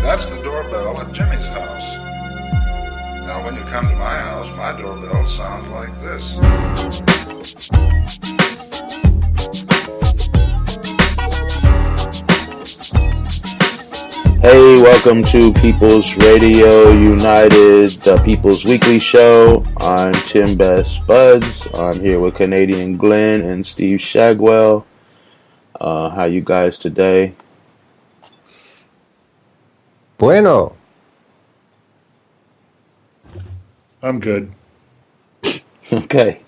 That's the doorbell at Jimmy's house. Now, when you come to my house, my doorbell sounds like this. Hey, welcome to People's Radio United, the People's Weekly Show. I'm Tim Best Buds. I'm here with Canadian Glenn and Steve Shagwell. How you guys today? Bueno. I'm good. Okay.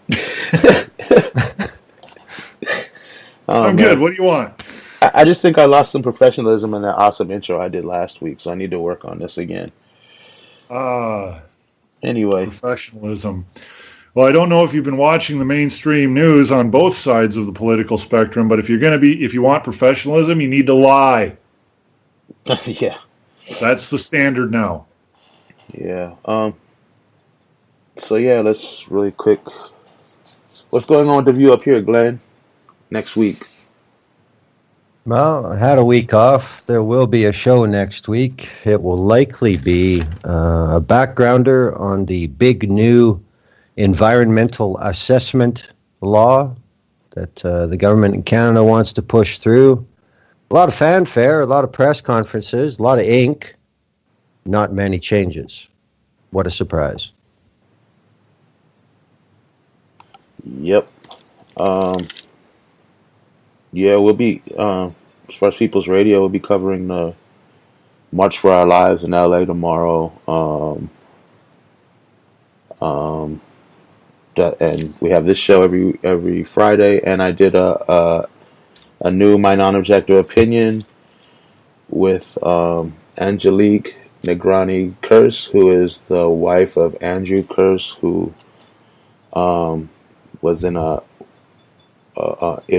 I'm good. What do you want? I just think I lost some professionalism in that awesome intro I did last week, so I need to work on this again. Anyway. Professionalism. Well, I don't know if you've been watching the mainstream news on both sides of the political spectrum, but if you want professionalism, you need to lie. Yeah. That's the standard now. Yeah. So yeah, let's really quick. What's going on with the view up here, Glenn? Next week. Well, I had a week off. There will be a show next week. It will likely be a backgrounder on the big new environmental assessment law that the government in Canada wants to push through. A lot of fanfare, a lot of press conferences, a lot of ink, not many changes. What a surprise. Yep. Yeah, we'll be, as far as People's Radio, we'll be covering the March for Our Lives in LA tomorrow. And we have this show every Friday, and I did a new My Non-Objective Opinion with Angelique Negrani Curse, who is the wife of Andrew Curse, who was in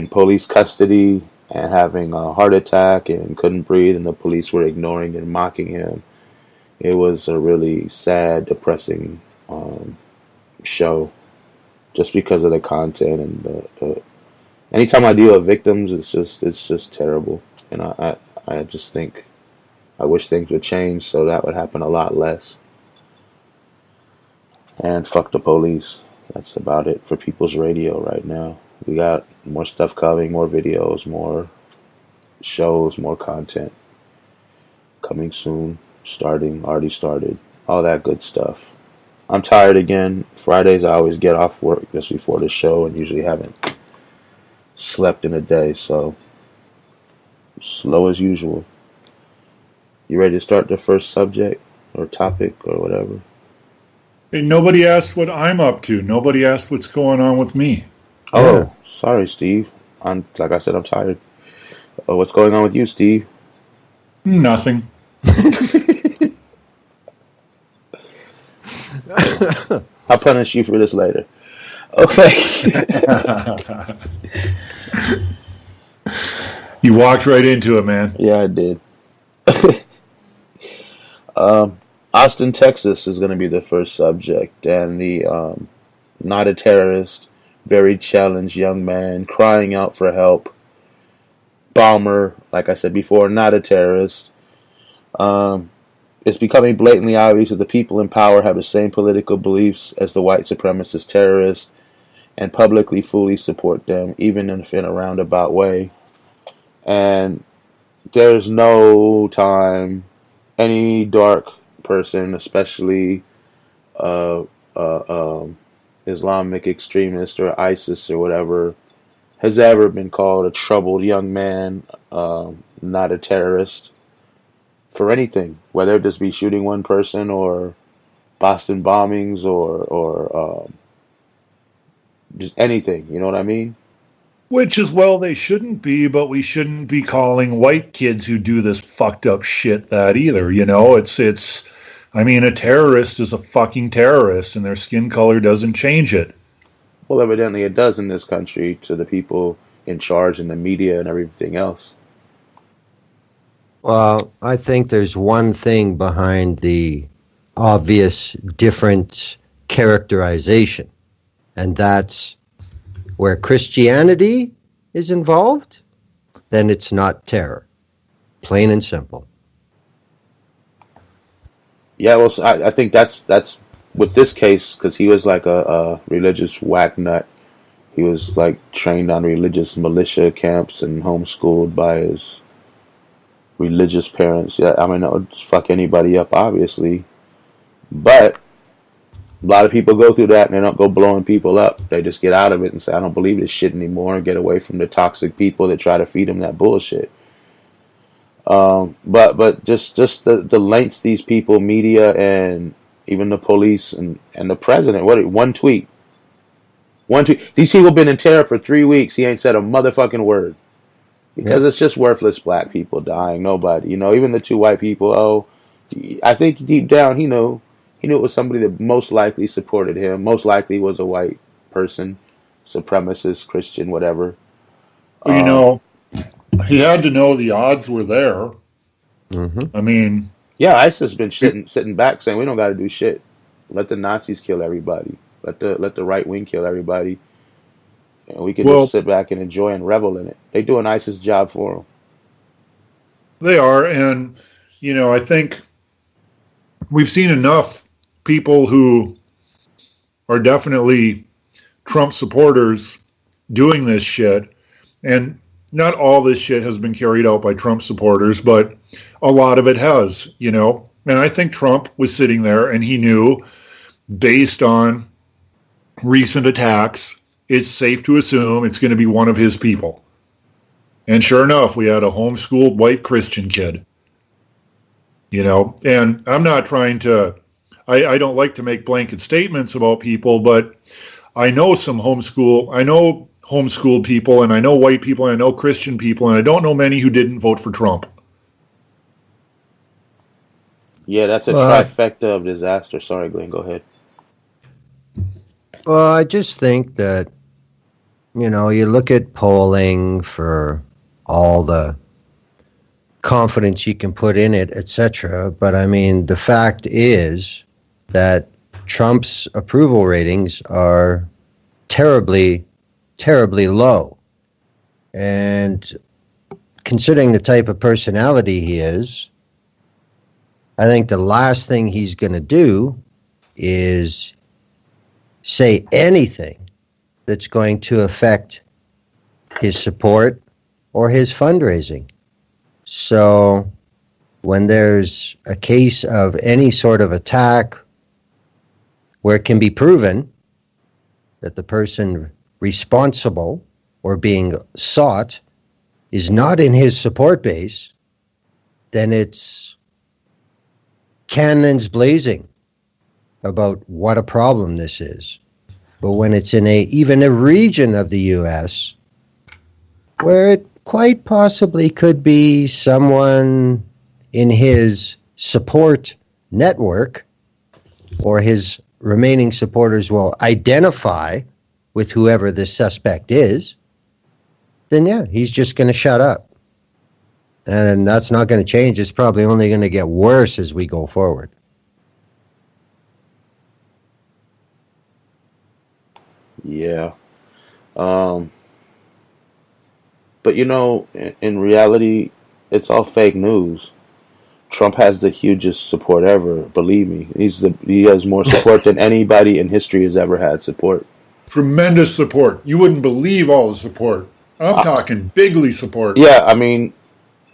police custody and having a heart attack and couldn't breathe, and the police were ignoring and mocking him. It was a really sad, depressing show, just because of the content and the anytime I deal with victims, it's just terrible, and I just think I wish things would change so that would happen a lot less. And fuck the police. That's about it for People's Radio right now. We got more stuff coming, more videos, more shows, more content coming soon, already started, all that good stuff. I'm tired again. Fridays I always get off work just before the show and usually haven't slept in a day, so slow as usual. You ready to start the first subject or topic or whatever? Hey, nobody asked what I'm up to. Nobody asked what's going on with me. Oh, Yeah. sorry, Steve. Like I said, I'm tired. What's going on with you, Steve? Nothing. I'll punish you for this later. Okay. You walked right into it, man. Yeah, I did. Austin, Texas is going to be the first subject, and the not a terrorist, very challenged young man crying out for help. Bomber, like I said before, not a terrorist. It's becoming blatantly obvious that the people in power have the same political beliefs as the white supremacist terrorists and publicly fully support them, even if in a roundabout way. And there's no time any dark person, especially Islamic extremist or ISIS or whatever, has ever been called a troubled young man, not a terrorist, for anything, whether it just be shooting one person or Boston bombings or just anything, you know what I mean? Which is, well, they shouldn't be, but we shouldn't be calling white kids who do this fucked up shit that either, you know? I mean, a terrorist is a fucking terrorist, and their skin color doesn't change it. Well, evidently it does in this country to the people in charge and the media and everything else. Well, I think there's one thing behind the obvious different characterization, and that's where Christianity is involved, then it's not terror. Plain and simple. Yeah, well, I think that's with this case because he was like a religious whack nut. He was like trained on religious militia camps and homeschooled by his religious parents. Yeah, I mean, that would fuck anybody up, obviously. But a lot of people go through that and they don't go blowing people up. They just get out of it and say, I don't believe this shit anymore and get away from the toxic people that try to feed them that bullshit. But just the lengths these people, media and even the police and the president, one tweet. One tweet. These people been in terror for 3 weeks. He ain't said a motherfucking word. Because Yep. it's just worthless black people dying. Nobody, even the two white people. Oh, I think deep down he knew it was somebody that most likely supported him. Most likely was a white person, supremacist, Christian, whatever. But Um, he had to know the odds were there. Hmm. I mean, yeah, ISIS been sitting back saying we don't got to do shit. Let the Nazis kill everybody. Let the right wing kill everybody, and we can just well, sit back and enjoy and revel in it. They do an ISIS job for them. they are, and I think we've seen enough people who are definitely Trump supporters doing this shit, and not all this shit has been carried out by Trump supporters, but a lot of it has. And I think Trump was sitting there and he knew, based on recent attacks, it's safe to assume it's going to be one of his people. And sure enough, we had a homeschooled white Christian kid. And I'm not trying to, I don't like to make blanket statements about people, but I know homeschooled people, and I know white people, and I know Christian people, and I don't know many who didn't vote for Trump. Yeah, that's a Well, trifecta of disaster. Sorry, Glenn, go ahead. I just think that, you look at polling for all the confidence you can put in it, etc. But I mean, the fact is that Trump's approval ratings are terribly, terribly low. And considering the type of personality he is, I think the last thing he's going to do is say anything that's going to affect his support or his fundraising. So when there's a case of any sort of attack where it can be proven that the person responsible or being sought is not in his support base, then it's cannons blazing about what a problem this is. But when it's in even a region of the U.S. where it quite possibly could be someone in his support network, or his remaining supporters will identify with whoever the suspect is, then yeah, he's just going to shut up. And that's not going to change. It's probably only going to get worse as we go forward. Yeah. Um, but in reality, it's all fake news. Trump has the hugest support ever. Believe me, he has more support than anybody in history has ever had support. Tremendous support. You wouldn't believe all the support. I'm Uh, talking bigly support. yeah, I mean,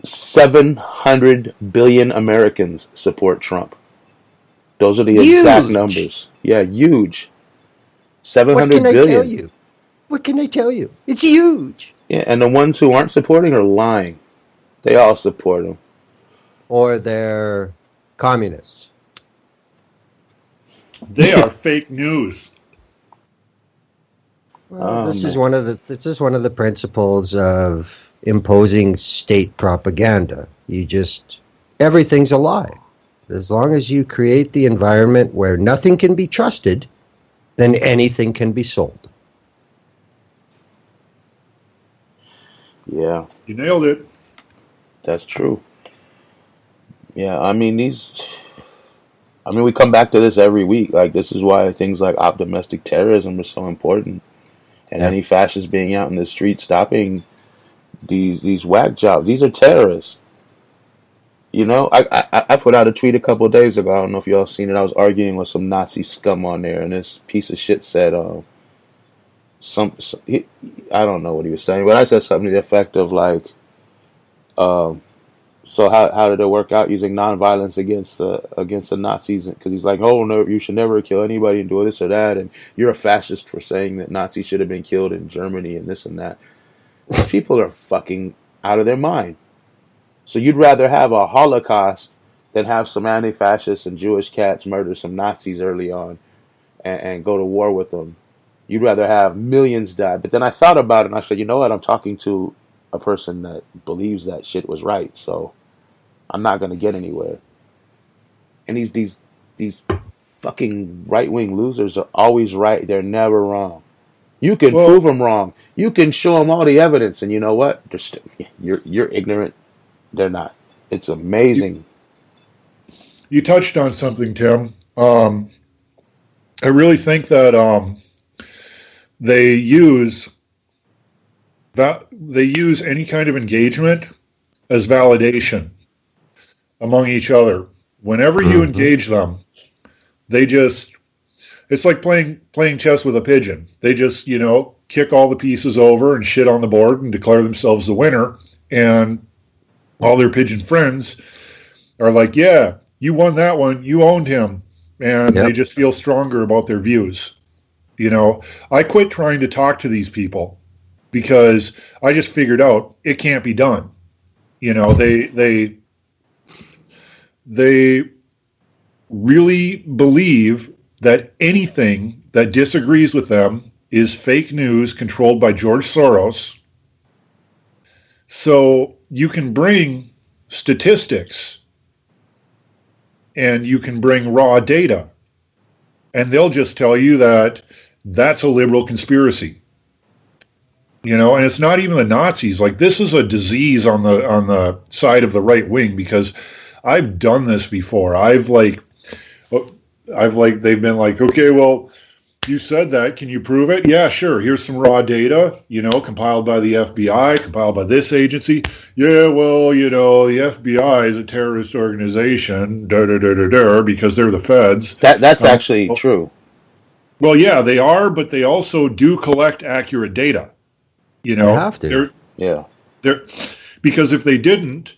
700 billion Americans support Trump. Those are the exact Huge! numbers. Yeah, huge. What can 700 I tell billion. you? What can I tell you? It's huge! Yeah, and the ones who aren't supporting are lying. They all support him. Or they're communists. They are fake news. Well, Oh this is man. one of the principles of imposing state propaganda. Everything's a lie. As long as you create the environment where nothing can be trusted, then anything can be sold. Yeah, You nailed it. that's true. Yeah, we come back to this every week. Like, this is why things like domestic terrorism are so important. And Yeah. any fascists being out in the street stopping these whack jobs. These are terrorists. You know, I put out a tweet a couple of days ago. I don't know if y'all seen it. I was arguing with some Nazi scum on there, and this piece of shit said, I don't know what he was saying, but I said something to the effect of like, um, so how did it work out using nonviolence against the Nazis? Because he's like, oh no, you should never kill anybody and do this or that, and you're a fascist for saying that Nazis should have been killed in Germany and this and that. These people are fucking out of their mind. So you'd rather have a Holocaust than have some anti-fascists and Jewish cats murder some Nazis early on and go to war with them. You'd rather have millions die. But then I thought about it and I said, you know what? I'm talking to a person that believes that shit was right. So I'm not going to get anywhere. And these fucking right-wing losers are always right. They're never wrong. You can Well, prove them wrong. You can show them all the evidence, and you know what? You're ignorant. They're not. It's you, amazing. you touched on something, Tim. I really think that they use they use any kind of engagement as validation among each other. Whenever you Hmm. engage them, they just it's like playing chess with a pigeon. They just, kick all the pieces over and shit on the board and declare themselves the winner. And all their pigeon friends are like, yeah, you won that one. You owned him. And they Yep. just feel stronger about their views. I quit trying to talk to these people because I just figured out it can't be done. They really believe that anything that disagrees with them is fake news controlled by George Soros. So you can bring statistics and you can bring raw data, and they'll just tell you that that's a liberal conspiracy. And it's not even the Nazis. Like, this is a disease on the side of the right wing, because I've done this before. I've like they've been like, okay, well, you said that. Can you prove it? Yeah, sure. Here's some raw data, compiled by the FBI, compiled by this agency. Yeah, well, the FBI is a terrorist organization, because they're the feds. That's Um, actually true. well, yeah, they are, but they also do collect accurate data. You They know, have to. they're Yeah. they're because if they didn't,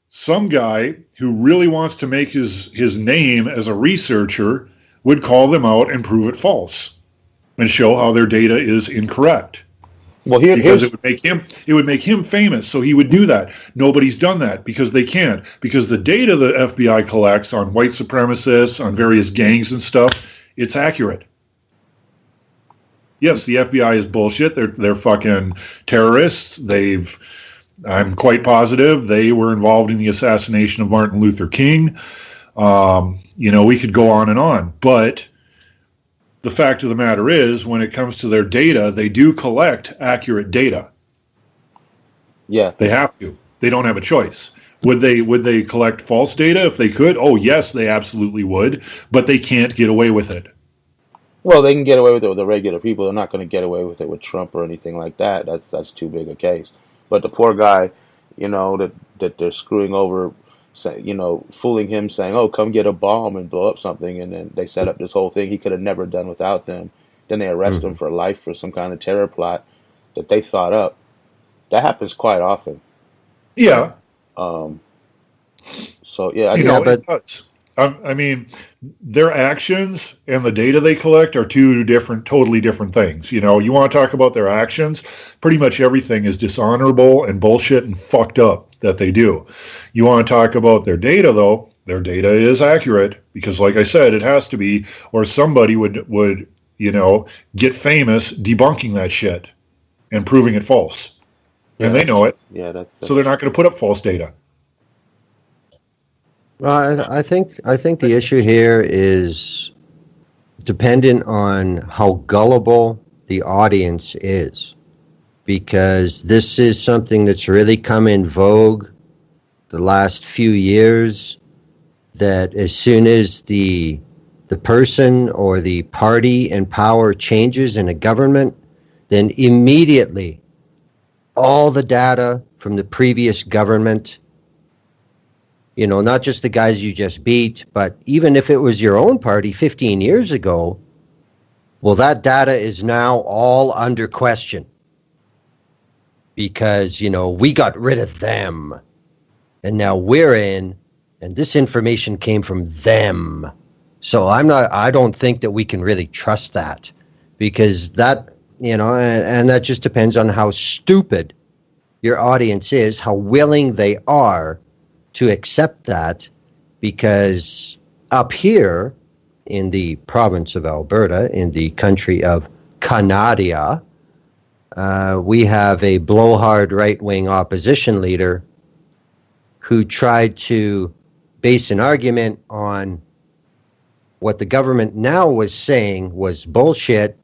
some guy who really wants to make his name as a researcher would call them out and prove it false and show how their data is incorrect, Well, because here's it would make him famous. So he would do that. Nobody's done that because they can't, because the data the FBI collects on white supremacists, on various gangs and stuff, it's accurate. Yes, the FBI is bullshit. They're fucking terrorists. I'm quite positive they were involved in the assassination of Martin Luther King. We could go on and on, but the fact of the matter is, when it comes to their data, they do collect accurate data. yeah. They have to. They don't have a choice. Would they collect false data if they could? Oh yes, they absolutely would, but they can't get away with it. Well, they can get away with it with the regular people. They're not going to get away with it with Trump or anything like that. That's too big a case. But the poor guy, that they're screwing over, fooling him, saying, "Oh, come get a bomb and blow up something," and then they set up this whole thing he could have never done without them. Then they arrest him Hmm. for life for some kind of terror plot that they thought up. That happens quite often. Yeah, Um, so yeah, I you just Yeah, know, but it does. I mean, their actions and the data they collect are two totally different things. You want to talk about their actions, pretty much everything is dishonorable and bullshit and fucked up that they do. You want to talk about their data, though, their data is accurate because, like I said, it has to be, or somebody would get famous debunking that shit and proving it false. yeah, And they know it, yeah, so they're that's not going to put up false data. I think the issue here is dependent on how gullible the audience is, because this is something that's really come in vogue the last few years. That as soon as the person or the party in power changes in a government, then immediately all the data from the previous government not just the guys you just beat, but even if it was your own party 15 years ago, well, that data is now all under question because, we got rid of them and now we're in, and this information came from them. So I don't think that we can really trust that because that, and that just depends on how stupid your audience is, how willing they are to accept that, because up here in the province of Alberta, in the country of Canada, we have a blowhard right-wing opposition leader who tried to base an argument on what the government now was saying was bullshit.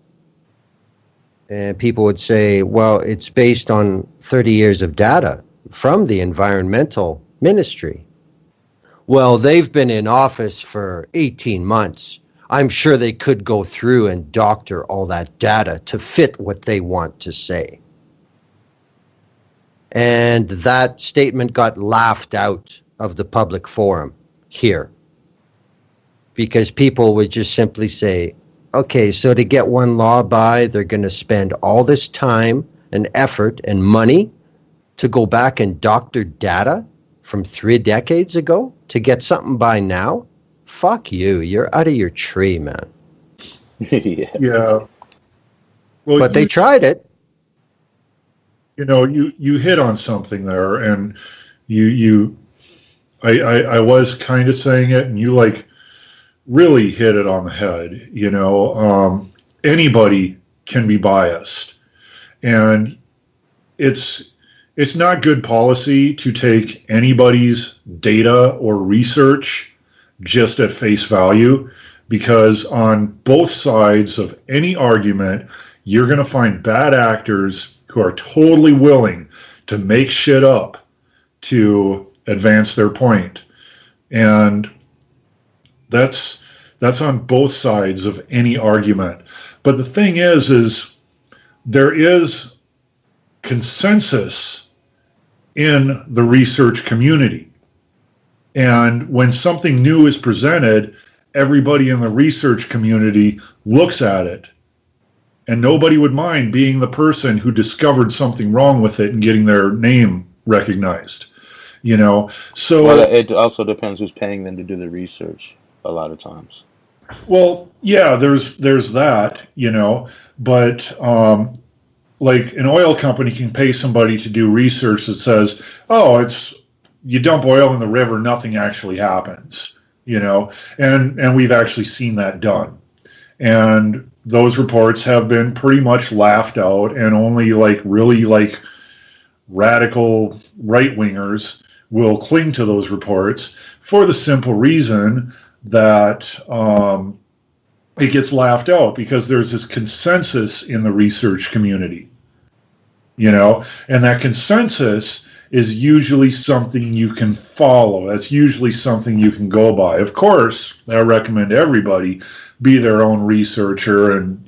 And people would say, well, it's based on 30 years of data from the environmental ministry. Well, they've been in office for 18 months. I'm sure they could go through and doctor all that data to fit what they want to say. And that statement got laughed out of the public forum here because people would just simply say, okay, so to get one law by, they're going to spend all this time and effort and money to go back and doctor data from 3 decades ago to get something by now? Fuck you. You're out of your tree, man. Yeah. Well, but they tried it. You hit on something there, and I was kind of saying it, and you really hit it on the head. Anybody can be biased, and it's not good policy to take anybody's data or research just at face value, because on both sides of any argument, you're going to find bad actors who are totally willing to make shit up to advance their point. And that's on both sides of any argument. But the thing is there is consensus in the research community. And when something new is presented, everybody in the research community looks at it. And nobody would mind being the person who discovered something wrong with it and getting their name recognized. So well, it also depends who's paying them to do the research a lot of times. Well, yeah, there's that, but like an oil company can pay somebody to do research that says, oh, you dump oil in the river, nothing actually happens, and we've actually seen that done. And those reports have been pretty much laughed out, and only really radical right-wingers will cling to those reports for the simple reason that it gets laughed out because there's this consensus in the research community, and that consensus is usually something you can follow. That's usually something you can go by. Of course, I recommend everybody be their own researcher and,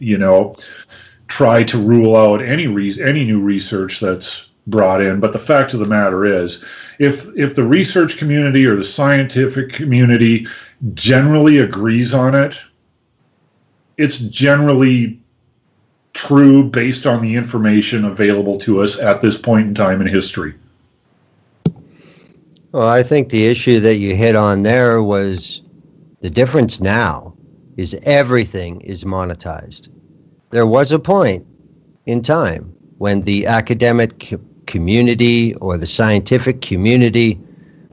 try to rule out any new research that's brought in. But the fact of the matter is, if the research community or the scientific community generally agrees on it, it's generally true based on the information available to us at this point in time in history. Well, I think the issue that you hit on there was the difference now is everything is monetized. There was a point in time when the academic community or the scientific community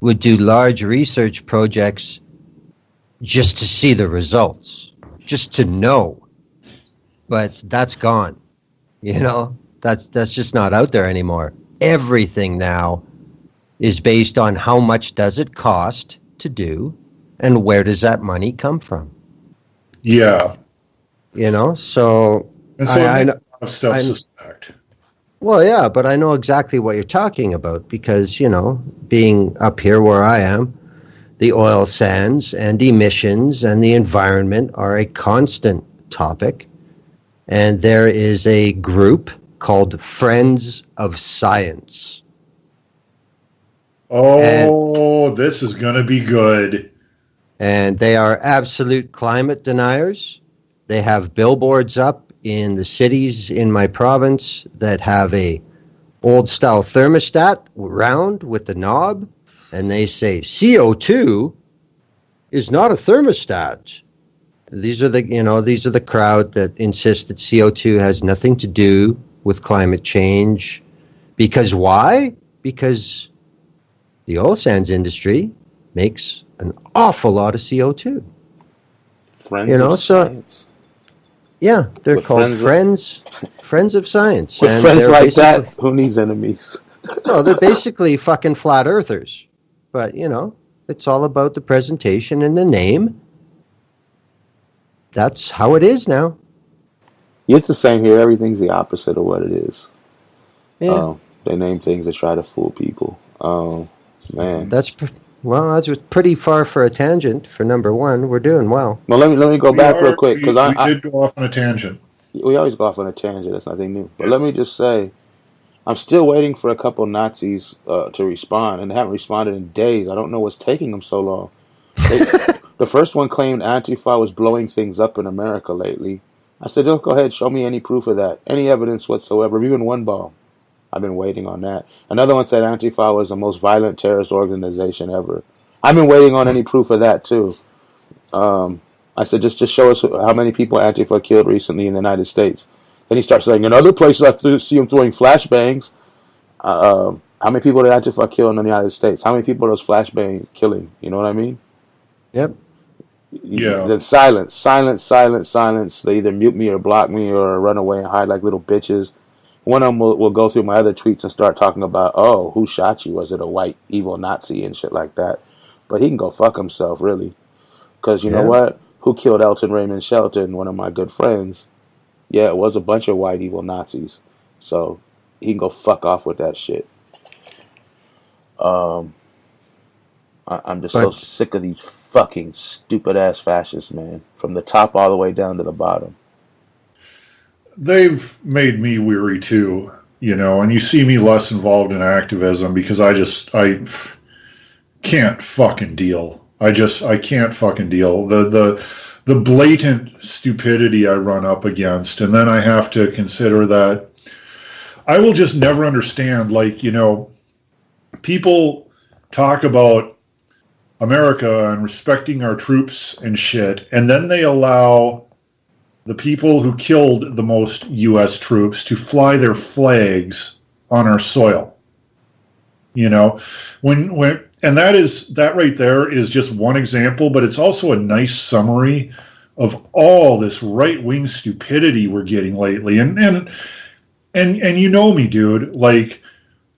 would do large research projects just to see the results, just to know. But that's gone. That's just not out there anymore. Everything now is based on how much does it cost to do and where does that money come from. Yeah. So and so I know stuff suspect. Well, yeah, but I know exactly what you're talking about because, being up here where I am, the oil sands and emissions and the environment are a constant topic. And there is a group called Friends of Science. Oh, this is going to be good. And they are absolute climate deniers. They have billboards up in the cities in my province that have a old style thermostat round with the knob, and they say CO2 is not a thermostat. These are the crowd that insist that CO2 has nothing to do with climate change. Because why? Because the oil sands industry makes an awful lot of CO2. Friends of science. Yeah, they're With called friends of science. With and friends like that, who needs enemies? No, they're basically fucking flat earthers. But, it's all about the presentation and the name. That's how it is now. It's the same here. Everything's the opposite of what it is. Yeah. They name things to try to fool people. Oh, man. That's pretty far for a tangent for number one. We're doing well. Well, let me go back real quick, because we did go off on a tangent. We always go off on a tangent. That's nothing new. But let me just say, I'm still waiting for a couple Nazis to respond, and they haven't responded in days. I don't know what's taking them so long. The first one claimed Antifa was blowing things up in America lately. I said, don't go ahead, show me any proof of that, any evidence whatsoever, even one bomb. I've been waiting on that. Another one said Antifa was the most violent terrorist organization ever. I've been waiting on any proof of that too. I said, just show us how many people Antifa killed recently in the United States. Then he starts saying, in other places I see them throwing flashbangs. How many people did Antifa kill in the United States? How many people are those flashbangs killing? You know what I mean? Yep. Yeah. Then silence. They either mute me or block me or run away and hide like little bitches. One of them will go through my other tweets and start talking about, oh, who shot you? Was it a white evil Nazi and shit like that? But he can go fuck himself, really. Because you know what? Who killed Elton Raymond Shelton, one of my good friends? Yeah, it was a bunch of white evil Nazis. So he can go fuck off with that shit. I'm just so sick of these fucking stupid ass fascists, man. From the top all the way down to the bottom. They've made me weary too, and you see me less involved in activism because I can't fucking deal. I can't fucking deal. The blatant stupidity I run up against, and then I have to consider that I will just never understand, people talk about America and respecting our troops and shit, and then they allow the people who killed the most U.S. troops to fly their flags on our soil. And that right there is just one example, but it's also a nice summary of all this right-wing stupidity we're getting lately. And you know me, dude,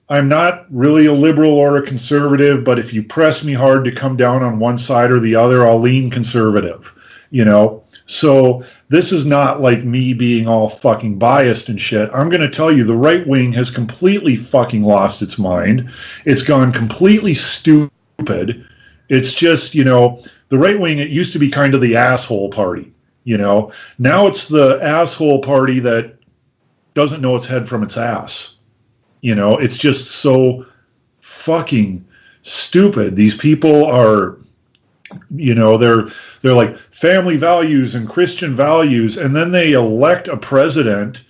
I'm not really a liberal or a conservative, but if you press me hard to come down on one side or the other, I'll lean conservative, So this is not like me being all fucking biased and shit. I'm going to tell you, the right wing has completely fucking lost its mind. It's gone completely stupid. It's just, the right wing, it used to be kind of the asshole party, Now it's the asshole party that doesn't know its head from its ass. It's just so fucking stupid. These people are, they're like family values and Christian values, and then they elect a president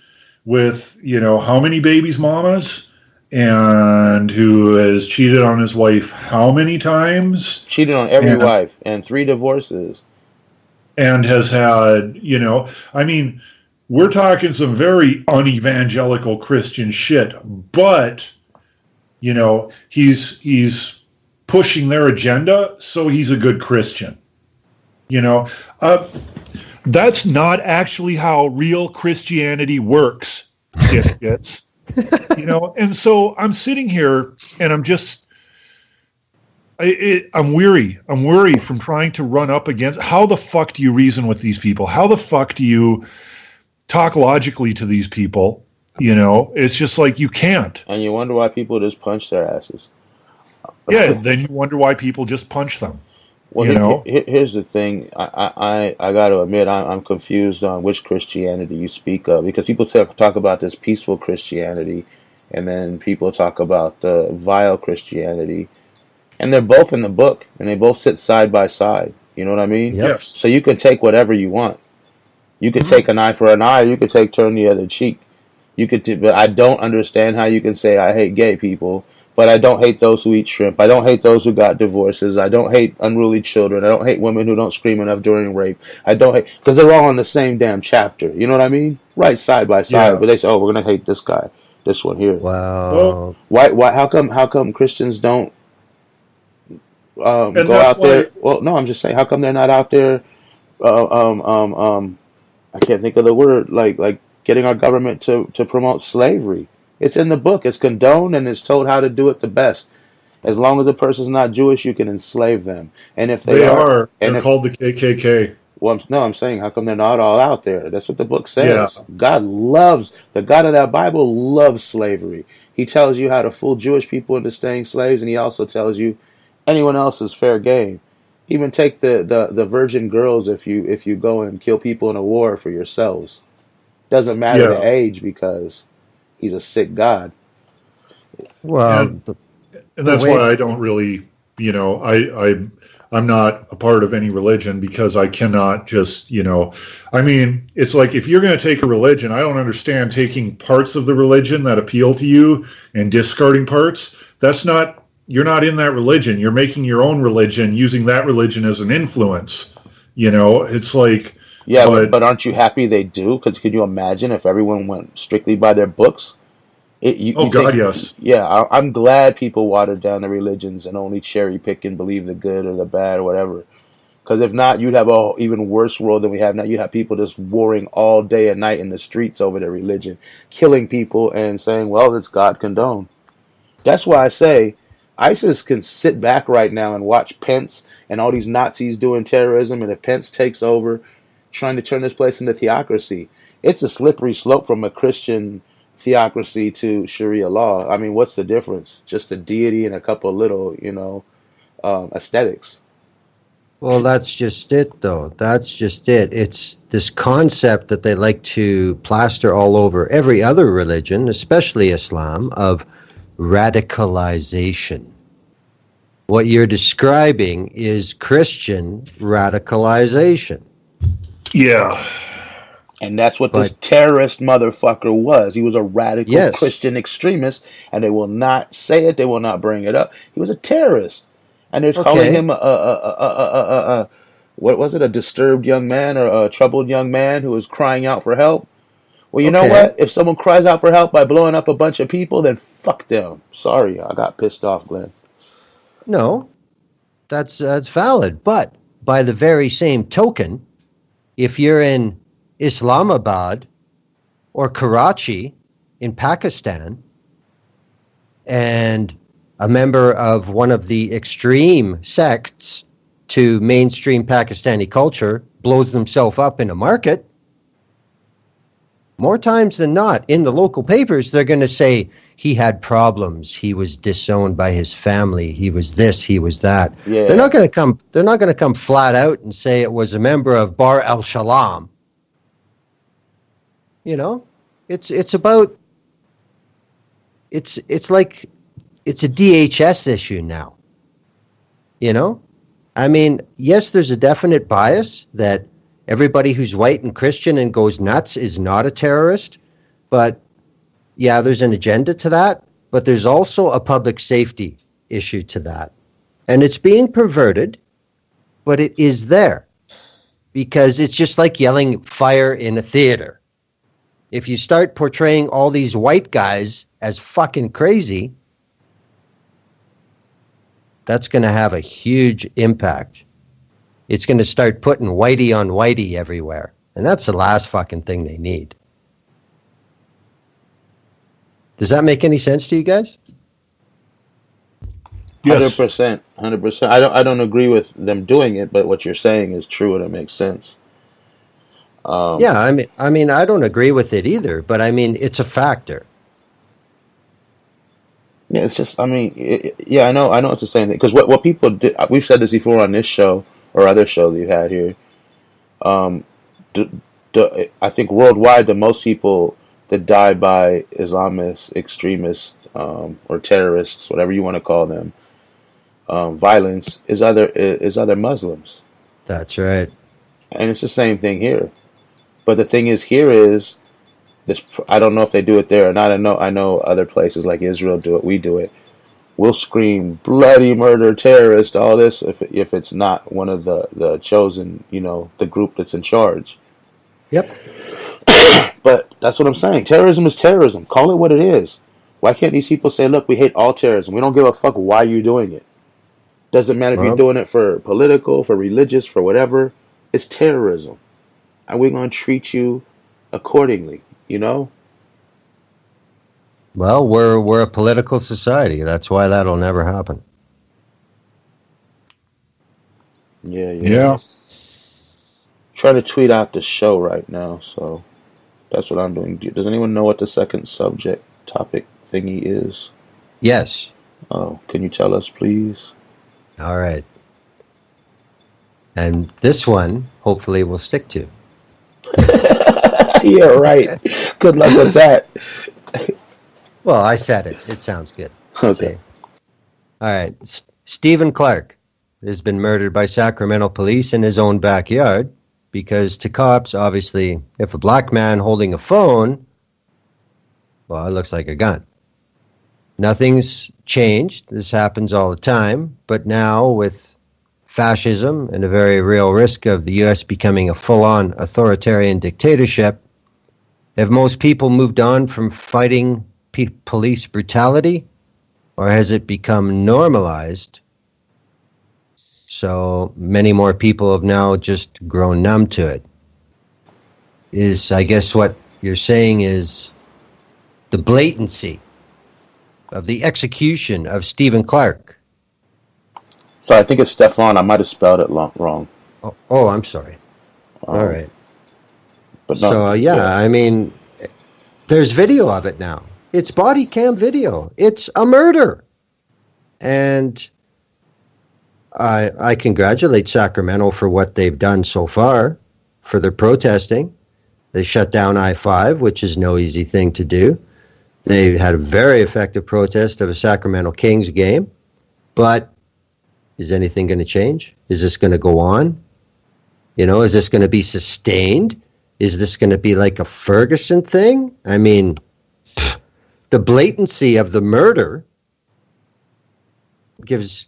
with, how many babies mamas, and who has cheated on his wife how many times? Cheated on every wife and 3 divorces. And has had, we're talking some very unevangelical Christian shit, but, he's pushing their agenda, so he's a good Christian. That's not actually how real Christianity works, dipshits. And so I'm sitting here and I'm just, I'm weary. I'm weary from trying to run up against, how the fuck do you reason with these people? How the fuck do you talk logically to these people? It's just like you can't. And you wonder why people just punch their asses. Yeah, then you wonder why people just punch them. Well, here's the thing. I got to admit, I'm confused on which Christianity you speak of, because people talk about this peaceful Christianity, and then people talk about the vile Christianity. And they're both in the book, and they both sit side by side. You know what I mean? Yep. Yes. So you can take whatever you want. You could take an eye for an eye. You could turn the other cheek. You could, but I don't understand how you can say I hate gay people, but I don't hate those who eat shrimp. I don't hate those who got divorces. I don't hate unruly children. I don't hate women who don't scream enough during rape. I don't hate, because they're all in the same damn chapter. You know what I mean? Right side by side. Yeah. But they say, oh, we're gonna hate this guy, this one here. Well, Well, Why? How come Christians don't and go that's out there? why, Well, no, I'm just saying, how come they're not out there? Uh, um, um, um, I can't think of the word. Like getting our government to promote slavery. It's in the book. It's condoned and it's told how to do it the best. As long as the person's not Jewish, you can enslave them. And if they they are, are. and They're if called the KKK. well, no, I'm saying, how come they're not all out there? That's what the book Yeah. says. The God of that Bible loves slavery. He tells you how to fool Jewish people into staying slaves, and he also tells you anyone else is fair game. Even take the virgin girls if you go and kill people in a war for yourselves. Doesn't matter Yeah. the age because he's a sick God. well, And and the that's way why I don't really, I'm not a part of any religion because I cannot just, I mean, it's like if you're going to take a religion, I don't understand taking parts of the religion that appeal to you and discarding parts. That's not, you're not in that religion. You're making your own religion using that religion as an influence. It's like, Yeah, but but aren't you happy they do? Because could you imagine if everyone went strictly by their books? oh You God, think, yes. yeah, I'm glad people watered down the religions and only cherry pick and believe the good or the bad or whatever. Because if not, you'd have a even worse world than we have now. You'd have people just warring all day and night in the streets over their religion, killing people and saying, well, it's God condoned. That's why I say ISIS can sit back right now and watch Pence and all these Nazis doing terrorism. And if Pence takes over, trying to turn this place into theocracy, it's a slippery slope from a Christian theocracy to Sharia law. I mean, what's the difference? Just a deity and a couple of little, aesthetics. Well, that's just it, though. That's just it. It's this concept that they like to plaster all over every other religion, especially Islam, of radicalization. What you're describing is Christian radicalization. Yeah. And that's what this But terrorist motherfucker was. He was a radical yes, Christian extremist, and they will not say it. They will not bring it up. He was a terrorist, and they're calling okay, him what was it? A disturbed young man or a troubled young man who was crying out for help. Well, you know okay. what? If someone cries out for help by blowing up a bunch of people, then fuck them. Sorry, I got pissed off, Glenn. No, that's valid. But by the very same token, if you're in Islamabad or Karachi in Pakistan and a member of one of the extreme sects to mainstream Pakistani culture blows themselves up in a market, more times than not, in the local papers, they're going to say he had problems. He was disowned by his family. He was this. He was that. They're Yeah, not going to come. They're not going to come flat out and say it was a member of Bar El Shalom. You know, it's about it's like it's a DHS issue now. You know, I mean, yes, there's a definite bias that everybody who's white and Christian and goes nuts is not a terrorist, but yeah, there's an agenda to that, but there's also a public safety issue to that. And it's being perverted, but it is there because it's just like yelling fire in a theater. If you start portraying all these white guys as fucking crazy, that's going to have a huge impact. It's going to start putting whitey on whitey everywhere. And that's the last fucking thing they need. Does that make any sense to you guys? hundred Yes. percent, 100%. I don't agree with them doing it, but what you're saying is true and it makes sense. Um, Yeah, I mean, I don't agree with it either, but I mean, it's a factor. yeah, it's just, I mean, yeah, I know it's the same thing because what people do, we've said this before on this show or other show that you had here. Um, d I think worldwide, the most people that die by Islamist extremists or terrorists, whatever you want to call them, violence is other Muslims, That's right. and it's the same thing here. But the thing is, here is this. I don't know if they do it there or not. I know other places like Israel do it. We do it. We'll scream bloody murder, terrorist, all this if it's not one of the chosen, the group that's in charge. Yep. But that's what I'm saying. Terrorism is terrorism. Call it what it is. Why can't these people say, look, we hate all terrorism. We don't give a fuck why you're doing it. Doesn't matter if you're doing it for political, for religious, for whatever. It's terrorism. And we're going to treat you accordingly, Well, we're a political society. That's why that'll never happen. Yeah. Trying to tweet out the show right now, so that's what I'm doing. Does anyone know what the second subject topic thingy is? Yes. Oh, can you tell us, please? All right. And this one, hopefully, we'll stick to. Yeah, right. Good luck with that. Well, I said it. It sounds good. Okay. See? All right. Stephan Clarke has been murdered by Sacramento police in his own backyard because to cops, obviously, if a black man holding a phone, well, it looks like a gun. Nothing's changed. This happens all the time. But now with fascism and a very real risk of the U.S. becoming a full-on authoritarian dictatorship, have most people moved on from fighting police brutality, or has it become normalized? So many more people have now just grown numb to it. I guess what you're saying is the blatancy of the execution of Stephan Clarke. So I think it's Stephan. I might have spelled it wrong. Oh, I'm sorry. All right. But no, So, I mean, there's video of it now. It's body cam video. It's a murder. And I congratulate Sacramento for what they've done so far for their protesting. They shut down I-5, which is no easy thing to do. They had a very effective protest of a Sacramento Kings game. But is anything going to change? Is this going to go on? Is this going to be sustained? Is this going to be like a Ferguson thing? I mean, the blatancy of the murder gives,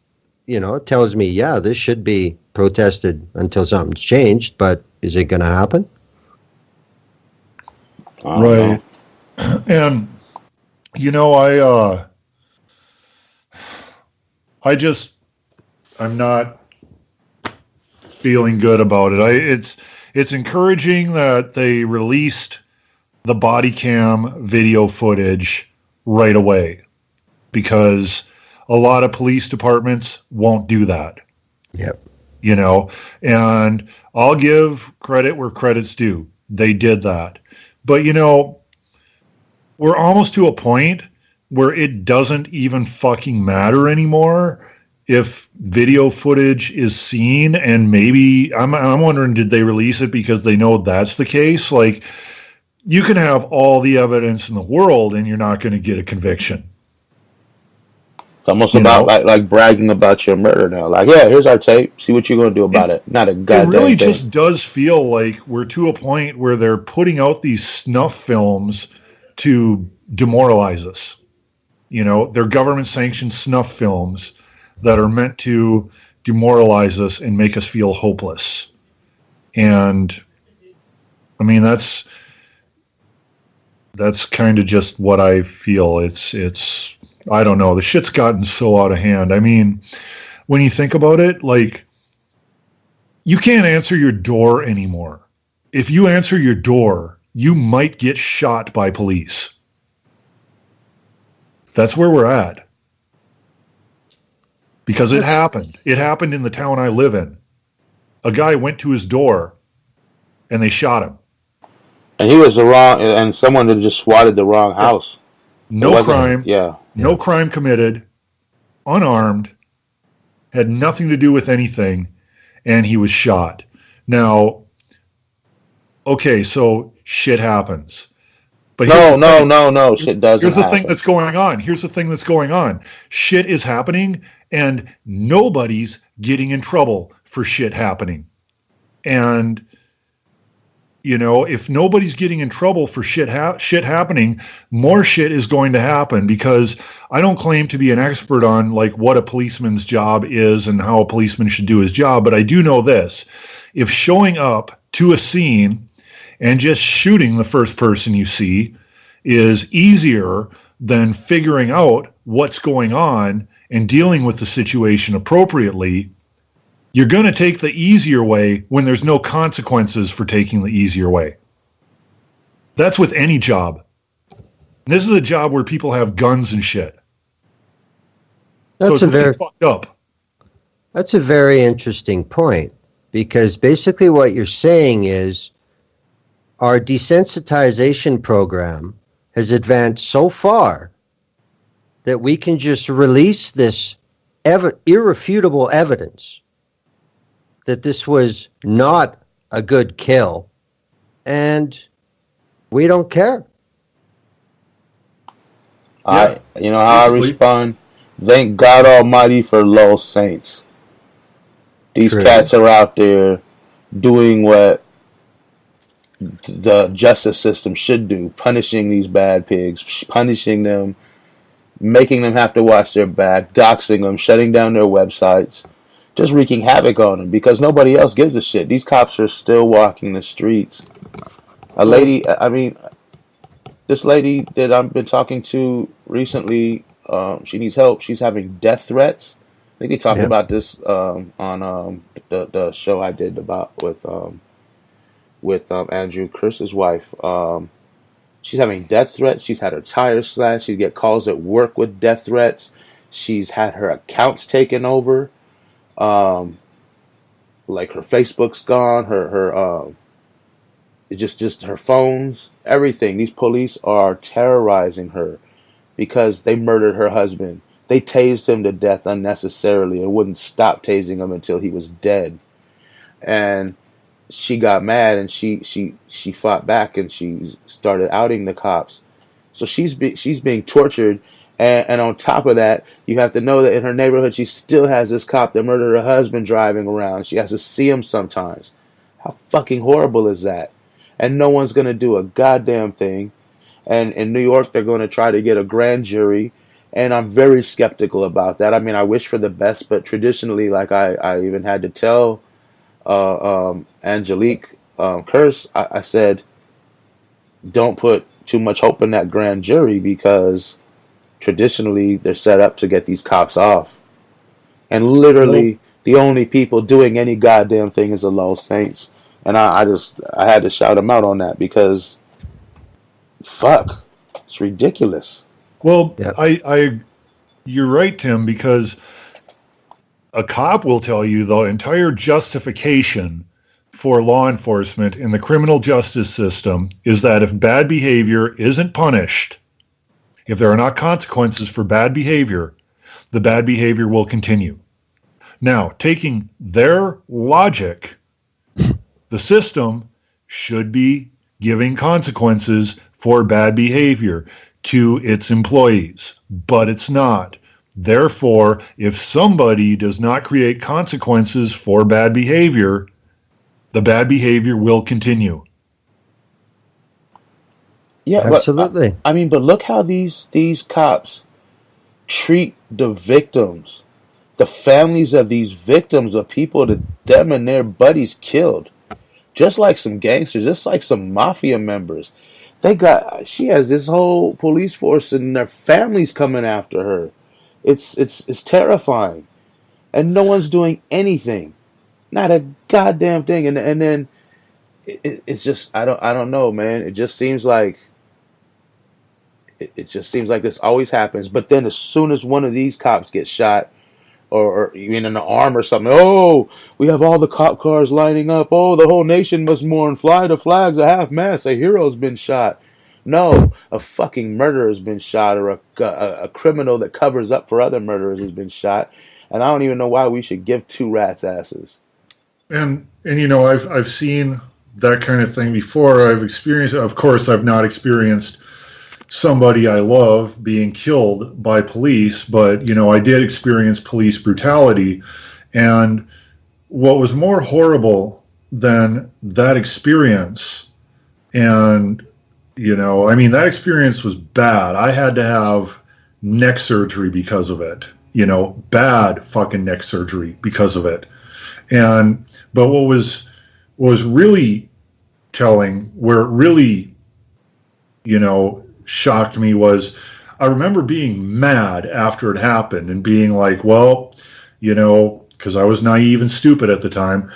tells me, this should be protested until something's changed, but is it going to happen? Right. And, I'm not feeling good about it. It's encouraging that they released the body cam video footage right away, because a lot of police departments won't do that. Yep. And I'll give credit where credit's due. They did that. But, we're almost to a point where it doesn't even fucking matter anymore if video footage is seen. And maybe I'm wondering, did they release it because they know that's the case? Like, you can have all the evidence in the world and you're not going to get a conviction. It's almost about like bragging about your murder now. Like, yeah, here's our tape. See what you're going to do about it. Not a goddamn It really thing. just does feel like we're to a point where they're putting out these snuff films to demoralize us. They're government-sanctioned snuff films that are meant to demoralize us and make us feel hopeless. And, I mean, that's kind of just what I feel. It's I don't know. The shit's gotten so out of hand. I mean, when you think about it, like, you can't answer your door anymore. If you answer your door, you might get shot by police. That's where we're at. Because it happened. It happened in the town I live in. A guy went to his door and they shot him. And he was the wrong, and someone had just swatted the wrong house. No crime. Yeah. No crime committed. Unarmed. Had nothing to do with anything. And he was shot. Now, okay, so shit happens. But no. Shit doesn't Here's the happen. thing that's going on. Shit is happening, and nobody's getting in trouble for shit happening. And, you know, if nobody's getting in trouble for shit happening, more shit is going to happen, because I don't claim to be an expert on like what a policeman's job is and how a policeman should do his job, but I do know this. If showing up to a scene and just shooting the first person you see is easier than figuring out what's going on and dealing with the situation appropriately, you're going to take the easier way when there's no consequences for taking the easier way. That's with any job. This is a job where people have guns and shit. That's so it's really fucked up. That's a very interesting point, because basically what you're saying is our desensitization program has advanced so far that we can just release this irrefutable evidence that this was not a good kill, and we don't care. I respond? Thank God Almighty for low saints. These cats are out there doing what the justice system should do, punishing these bad pigs, punishing them, making them have to watch their back, doxing them, shutting down their websites, just wreaking havoc on them because nobody else gives a shit. These cops are still walking the streets. This lady that I've been talking to recently, she needs help. She's having death threats. I think they talked about this on the show I did with Andrew Chris's wife. She's having death threats. She's had her tires slashed. She get calls at work with death threats. She's had her accounts taken over. Like her Facebook's gone. Her just her phones, everything. These police are terrorizing her because they murdered her husband. They tased him to death unnecessarily and wouldn't stop tasing him until he was dead. And she got mad and she fought back and she started outing the cops. So she's being tortured, and on top of that, you have to know that in her neighborhood she still has this cop that murdered her husband driving around. She has to see him sometimes. How fucking horrible is that? And no one's gonna do a goddamn thing. And in New York, they're going to try to get a grand jury, and I'm very skeptical about that. I mean, I wish for the best, but traditionally, like I even had to tell Angelique Curse, I said, don't put too much hope in that grand jury because traditionally they're set up to get these cops off. And literally the only people doing any goddamn thing is the Low Saints. And I had to shout them out on that because fuck, it's ridiculous. Well, you're right, Tim, because a cop will tell you the entire justification for law enforcement in the criminal justice system is that if bad behavior isn't punished, if there are not consequences for bad behavior, the bad behavior will continue. Now, taking their logic, the system should be giving consequences for bad behavior to its employees, but it's not. Therefore, if somebody does not create consequences for bad behavior, the bad behavior will continue. Yeah, absolutely. But look how these cops treat the victims, the families of these victims of people that them and their buddies killed, just like some gangsters, just like some mafia members. She has this whole police force and their families coming after her. It's terrifying, and no one's doing anything, not a goddamn thing. And then it's just I don't know, man. It just seems like this always happens. But then as soon as one of these cops gets shot, or even in the arm or something, oh, we have all the cop cars lining up. Oh, the whole nation must mourn. Fly the flags at half mast. A hero's been shot. No, a fucking murderer has been shot, or a criminal that covers up for other murderers has been shot. And I don't even know why we should give two rats' asses. And you know, I've seen that kind of thing before. I've experienced, of course, I've not experienced somebody I love being killed by police, but, I did experience police brutality. And what was more horrible than that experience, and, that experience was bad. I had to have neck surgery because of it, bad fucking neck surgery because of it. But what was really telling, where it really, shocked me, was I remember being mad after it happened and being like, well, because I was naive and stupid at the time,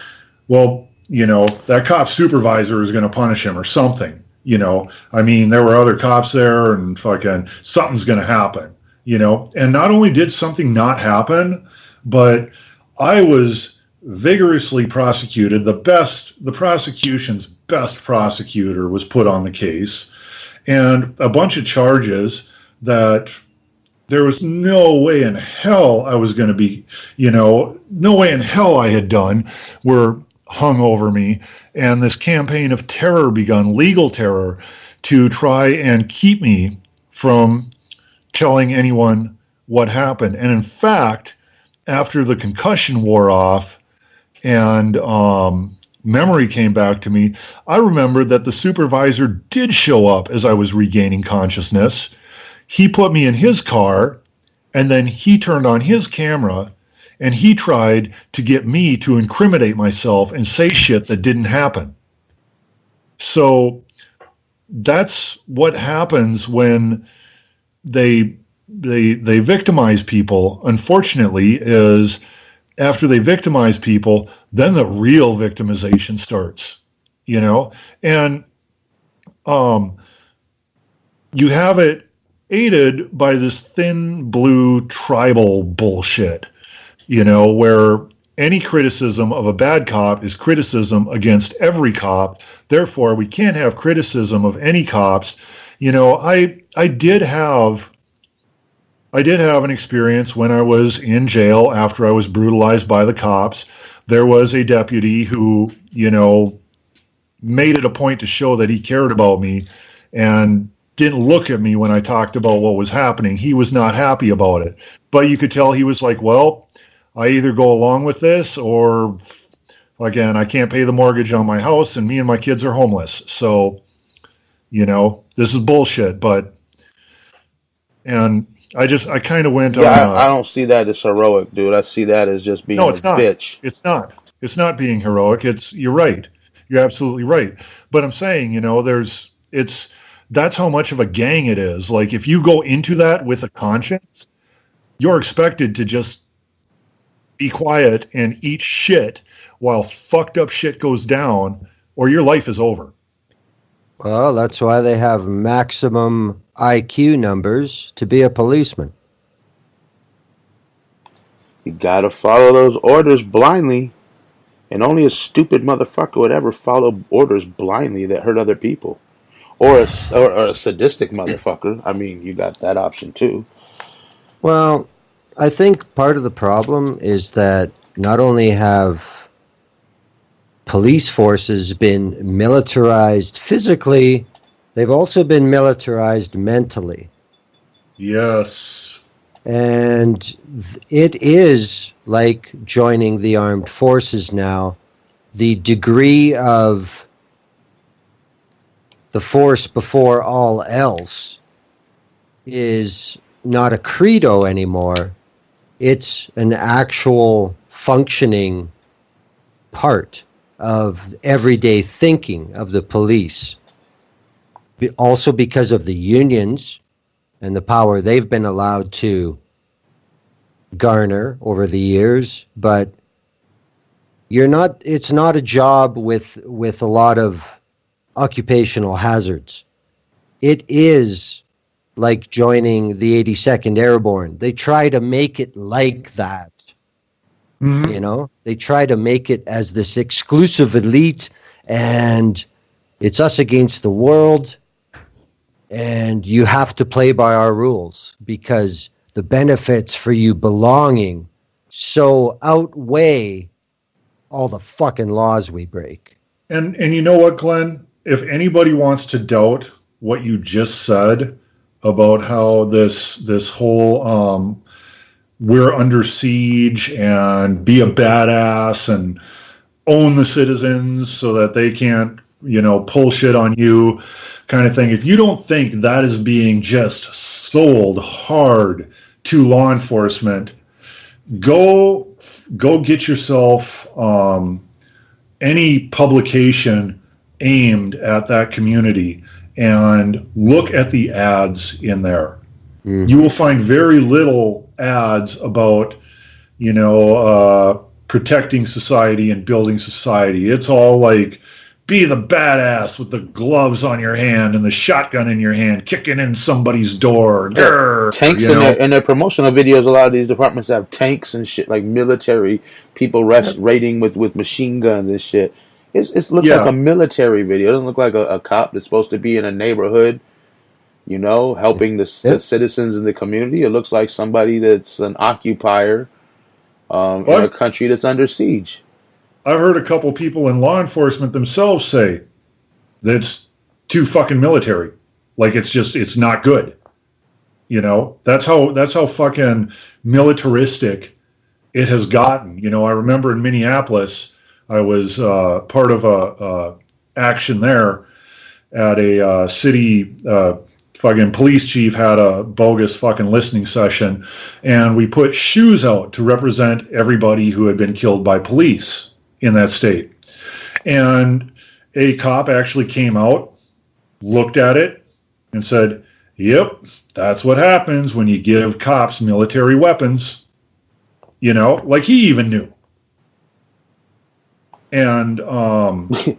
well, that cop supervisor is going to punish him or something. There were other cops there, and fucking something's going to happen, and not only did something not happen, but I was vigorously prosecuted. The prosecution's best prosecutor was put on the case, and a bunch of charges that there was no way in hell I was going to be, no way in hell I had done, were hung over me. And this campaign of terror begun, legal terror, to try and keep me from telling anyone what happened. And in fact, after the concussion wore off and memory came back to me, I remembered that the supervisor did show up as I was regaining consciousness. He put me in his car, and then he turned on his camera, and he tried to get me to incriminate myself and say shit that didn't happen. So that's what happens when they victimize people, unfortunately, is after they victimize people, then the real victimization starts, and you have it aided by this thin blue tribal bullshit, where any criticism of a bad cop is criticism against every cop. Therefore, we can't have criticism of any cops. I did have an experience when I was in jail after I was brutalized by the cops. There was a deputy who, made it a point to show that he cared about me and didn't look at me when I talked about what was happening. He was not happy about it. But you could tell he was like, well, I either go along with this or, again, I can't pay the mortgage on my house and me and my kids are homeless. So, this is bullshit. And I kind of went on. I don't see that as heroic, dude. I see that as just being bitch. It's not. It's not being heroic. You're right. You're absolutely right. But I'm saying, that's how much of a gang it is. Like, if you go into that with a conscience, you're expected to just be quiet and eat shit while fucked up shit goes down, or your life is over. Well, that's why they have maximum IQ numbers to be a policeman. You gotta follow those orders blindly. And only a stupid motherfucker would ever follow orders blindly that hurt other people. Or a sadistic motherfucker. You got that option too. Well, I think part of the problem is that not only have police forces been militarized physically, they've also been militarized mentally. Yes. And it is like joining the armed forces now. The degree of the force before all else is not a credo anymore. It's an actual functioning part of everyday thinking of the police. Also because of the unions and the power they've been allowed to garner over the years, but it's not a job with a lot of occupational hazards. It is like joining the 82nd Airborne. They try to make it like that. Mm-hmm. They try to make it as this exclusive elite, and it's us against the world, and you have to play by our rules because the benefits for you belonging so outweigh all the fucking laws we break. And you know what, Glenn? If anybody wants to doubt what you just said, about how this whole we're under siege and be a badass and own the citizens so that they can't, pull shit on you kind of thing. If you don't think that is being just sold hard to law enforcement, go get yourself any publication aimed at that community and look at the ads in there. You will find very little ads about, protecting society and building society. It's all like, be the badass with the gloves on your hand and the shotgun in your hand, kicking in somebody's door. Grr, tanks in their promotional videos. A lot of these departments have tanks and shit, like military people raiding with machine guns and shit. It looks like a military video. It doesn't look like a cop that's supposed to be in a neighborhood, helping the citizens in the community. It looks like somebody that's an occupier in a country that's under siege. I've heard a couple people in law enforcement themselves say that's too fucking military. Like it's not good. That's how fucking militaristic it has gotten. I remember in Minneapolis, I was part of a action there at a city. Fucking police chief had a bogus fucking listening session, and we put shoes out to represent everybody who had been killed by police in that state. And a cop actually came out, looked at it, and said, yep, that's what happens when you give cops military weapons. Like he even knew. And was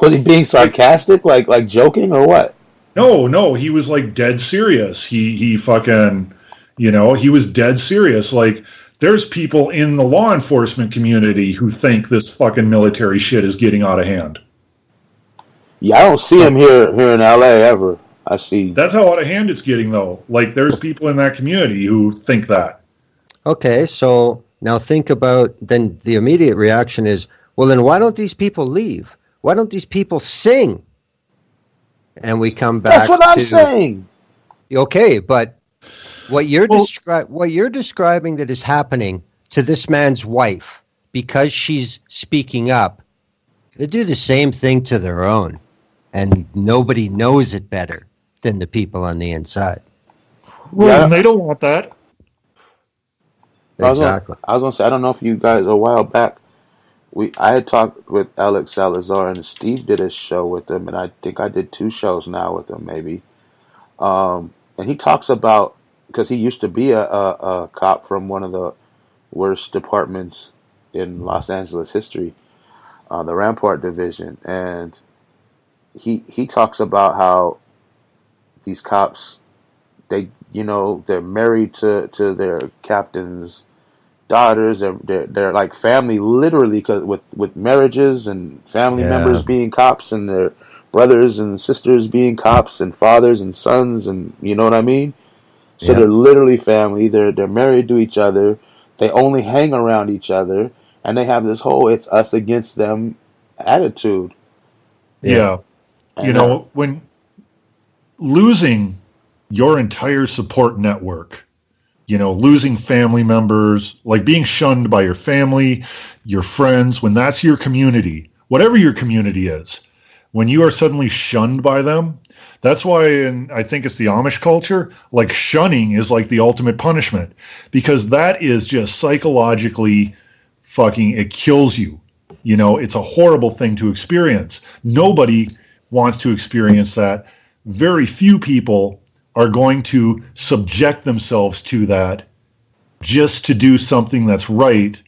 he being sarcastic, like joking, or what? No, he was like dead serious. He fucking, he was dead serious. Like, there's people in the law enforcement community who think this fucking military shit is getting out of hand. Yeah, I don't see him here in LA ever. I see. That's how out of hand it's getting, though. Like, there's people in that community who think that. Okay, so now think about, then the immediate reaction is, well, then why don't these people leave? Why don't these people sing? And we come back. That's what I'm saying. Okay, but what you're describing that is happening to this man's wife because she's speaking up, they do the same thing to their own, and nobody knows it better than the people on the inside. Well, and they don't want that. Exactly. I was gonna say, I don't know if you guys, a while back, I had talked with Alex Salazar, and Steve did a show with him, and I think I did 2 shows now with him, maybe. And he talks about, because he used to be a cop from one of the worst departments in Los Angeles history, the Rampart Division, and he talks about how these cops, they're married to their captain's daughters, they're like family, literally, cause with marriages and family members being cops, and their brothers and sisters being cops, and fathers and sons, and you know what I mean. So they're literally family. They're married to each other. They only hang around each other, and they have this whole "it's us against them" attitude. Yeah, when losing your entire support network, losing family members, like being shunned by your family, your friends, when that's your community, whatever your community is, when you are suddenly shunned by them, that's why I think it's the Amish culture, like shunning is like the ultimate punishment, because that is just psychologically fucking, it kills you. It's a horrible thing to experience. Nobody wants to experience that. Very few people are going to subject themselves to that just to do something that's right,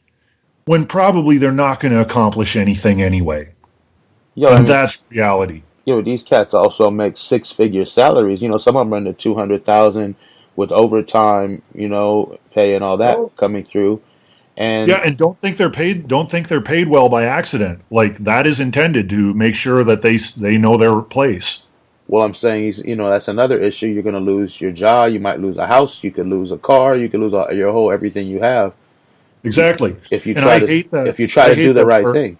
when probably they're not going to accomplish anything anyway. That's reality. These cats also make 6-figure salaries. Some of them are in the 200,000 with overtime, pay and all that coming through. And don't think they're paid well by accident. Like, that is intended to make sure that they know their place. Well, I'm saying, that's another issue. You're going to lose your job. You might lose a house. You could lose a car. You could lose your whole everything you have. Exactly. If you try to do the right thing.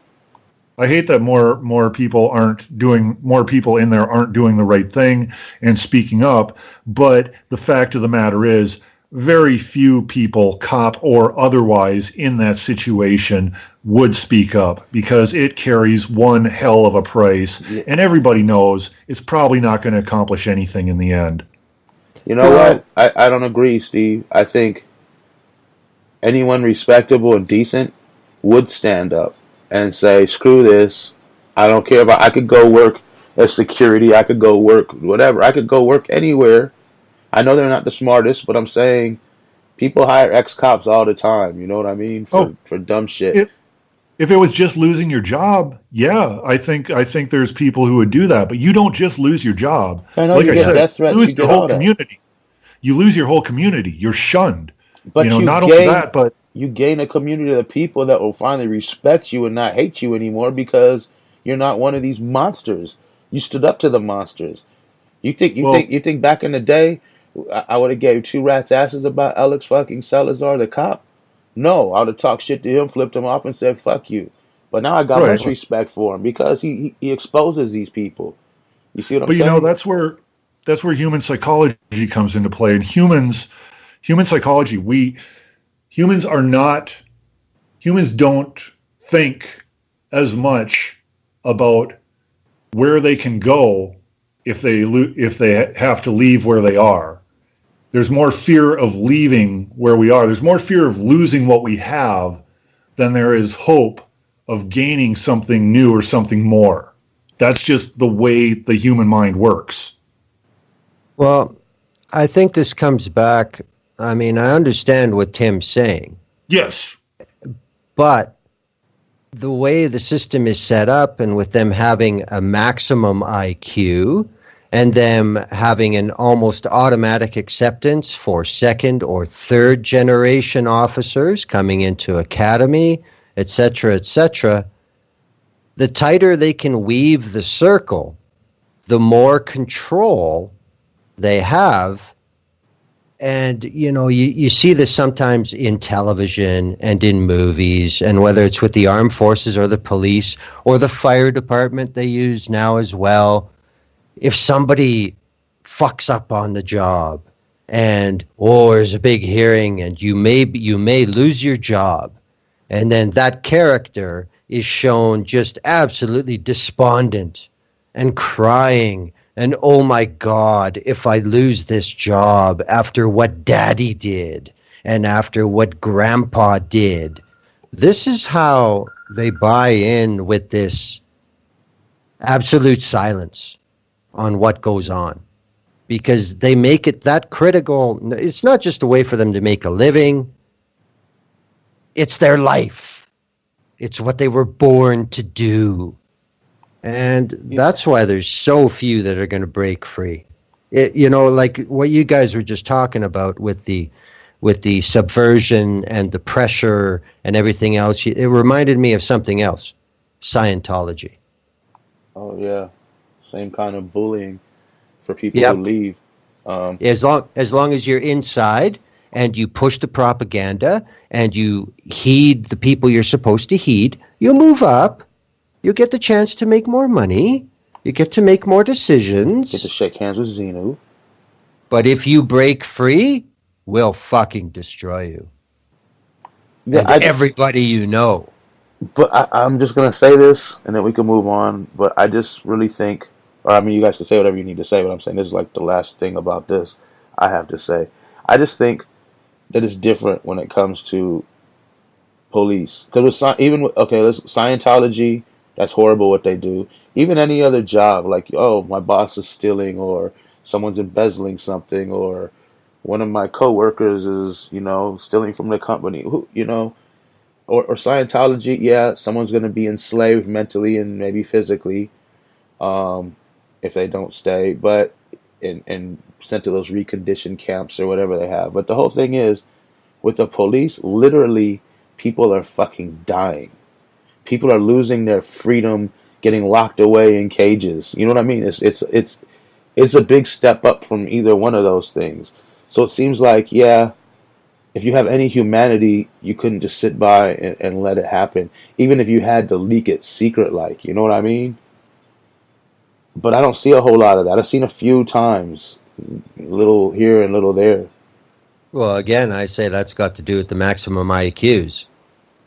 I hate that more people in there aren't doing the right thing and speaking up. But the fact of the matter is, very few people, cop or otherwise, in that situation would speak up because it carries one hell of a price, Yeah. and everybody knows it's probably not going to accomplish anything in the end. You know Well, what? I don't agree, Steve. I think anyone respectable and decent would stand up and say, screw this. I don't care about, I could go work as security. I could go work whatever. I could go work anywhere. I know they're not the smartest, but I'm saying people hire ex-cops all the time. You know what I mean? Oh, For dumb shit. it, if it was just losing your job, yeah, I think there's people who would do that. But you don't just lose your job. I know Like you I get said, death you threats, you lose your get whole all that. community. You lose your whole community. You're shunned. But Not only that, but you gain a community of people that will finally respect you and not hate you anymore because you're not one of these monsters. You stood up to the monsters. well, You think back in the day, I would have gave two rats asses about Alex fucking Salazar, the cop? No, I would have talked shit to him, flipped him off, and said "fuck you." But now I got right. much respect for him because he exposes these people. You see what I'm But saying? that's where human psychology comes into play. And human psychology, humans are not humans don't think as much about where they can go if they have to leave where they are. There's more fear of leaving where we are. There's more fear of losing what we have than there is hope of gaining something new or something more. That's just the way the human mind works. well, I think this comes back. I mean, I understand what Tim's saying, Yes. but the way the system is set up, and with them having a maximum IQ and them having an almost automatic acceptance for second or third generation officers coming into academy, etc., the tighter they can weave the circle, the more control they have. And, you see this sometimes in television and in movies, and whether it's with the armed forces or the police or the fire department they use now as well. If somebody fucks up on the job and, there's a big hearing and you may lose your job, and then that character is shown just absolutely despondent and crying and, oh my God, if I lose this job after what daddy did and after what grandpa did. This is how they buy in with this absolute silence on what goes on, because they make it that critical. It's not just a way for them to make a living. It's their life. It's what they were born to do. And that's why there's so few that are going to break free. Like what you guys were just talking about with the subversion and the pressure and everything else. It reminded me of something else, Scientology. Oh yeah, same kind of bullying for people who Yep. leave. As long as you're inside and you push the propaganda and you heed the people you're supposed to heed, you'll move up. You get the chance to make more money. You get to make more decisions. Get to shake hands with Xenu. But if you break free, we'll fucking destroy you. Yeah, And everybody you know. but I'm just gonna say this, and then we can move on. But I just really think, or I mean, you guys can say whatever you need to say. But I'm saying this is like the last thing about this I have to say. I just think that it's different when it comes to police, because Scientology, that's horrible what they do. Even any other job, like my boss is stealing, or someone's embezzling something, or one of my coworkers is stealing from the company. Or Scientology, yeah, someone's going to be enslaved mentally and maybe physically, um, if they don't stay, but and sent to those reconditioned camps or whatever they have. But the whole thing is, with the police, literally, people are fucking dying. People are losing their freedom, getting locked away in cages. You know what I mean? It's a big step up from either one of those things. So it seems like, yeah, if you have any humanity, you couldn't just sit by and let it happen, even if you had to leak it secret, like, you know what I mean? But I don't see a whole lot of that. I've seen a few times, little here and little there. Well, again, I say that's got to do with the maximum IQs.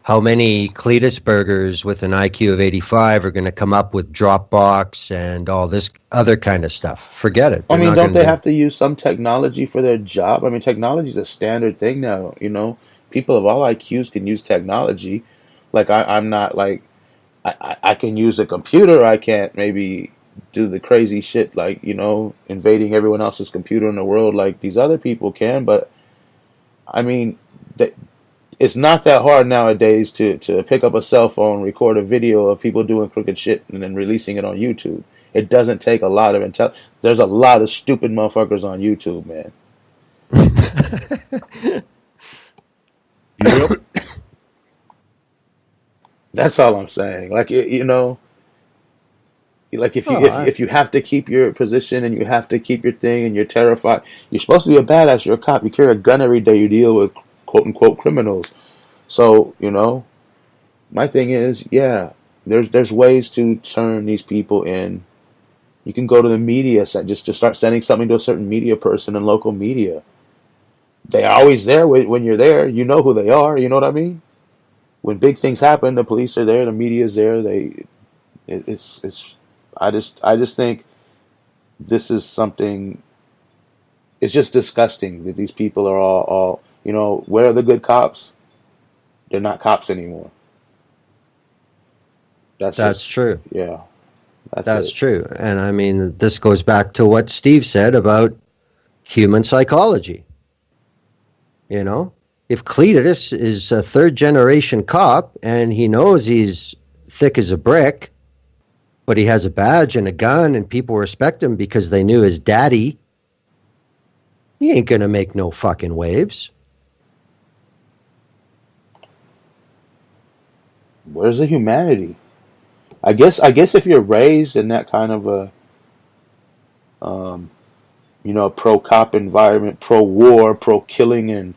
How many Cletus burgers with an IQ of 85 are going to come up with Dropbox and all this other kind of stuff? Forget it. I They're mean, not don't going they to. have to use some technology for their job? I mean, technology is a standard thing now, you know? People of all IQs can use technology. Like, I'm not like, I can use a computer. I can't maybe do the crazy shit like, you know, invading everyone else's computer in the world like these other people can. But, I mean, it's not that hard nowadays to pick up a cell phone, record a video of people doing crooked shit, and then releasing it on YouTube. It doesn't take a lot of intel. There's a lot of stupid motherfuckers on YouTube, man. Yep. That's all I'm saying. Like, you know, like if you Oh, if you have to keep your position and you have to keep your thing and you're terrified, you're supposed to be a badass. You're a cop. You carry a gun every day. You deal with quote unquote criminals. So, you know, my thing is, yeah, there's ways to turn these people in. You can go to the media, just start sending something to a certain media person in local media. They're always there when you're there. You know who they are. You know what I mean? When big things happen, the police are there, the media is there. It's. I just think this is something. It's just disgusting that these people are all. You know, where are the good cops? They're not cops anymore. That's that's just, true. yeah, that's That's it. true. And I mean, this goes back to what Steve said about human psychology. You know, if Cletus is a third generation cop and he knows he's thick as a brick, but he has a badge and a gun and people respect him because they knew his daddy, he ain't going to make no fucking waves. Where's the humanity? I guess if you're raised in that kind of a um, you know, pro cop environment, pro war, pro killing, and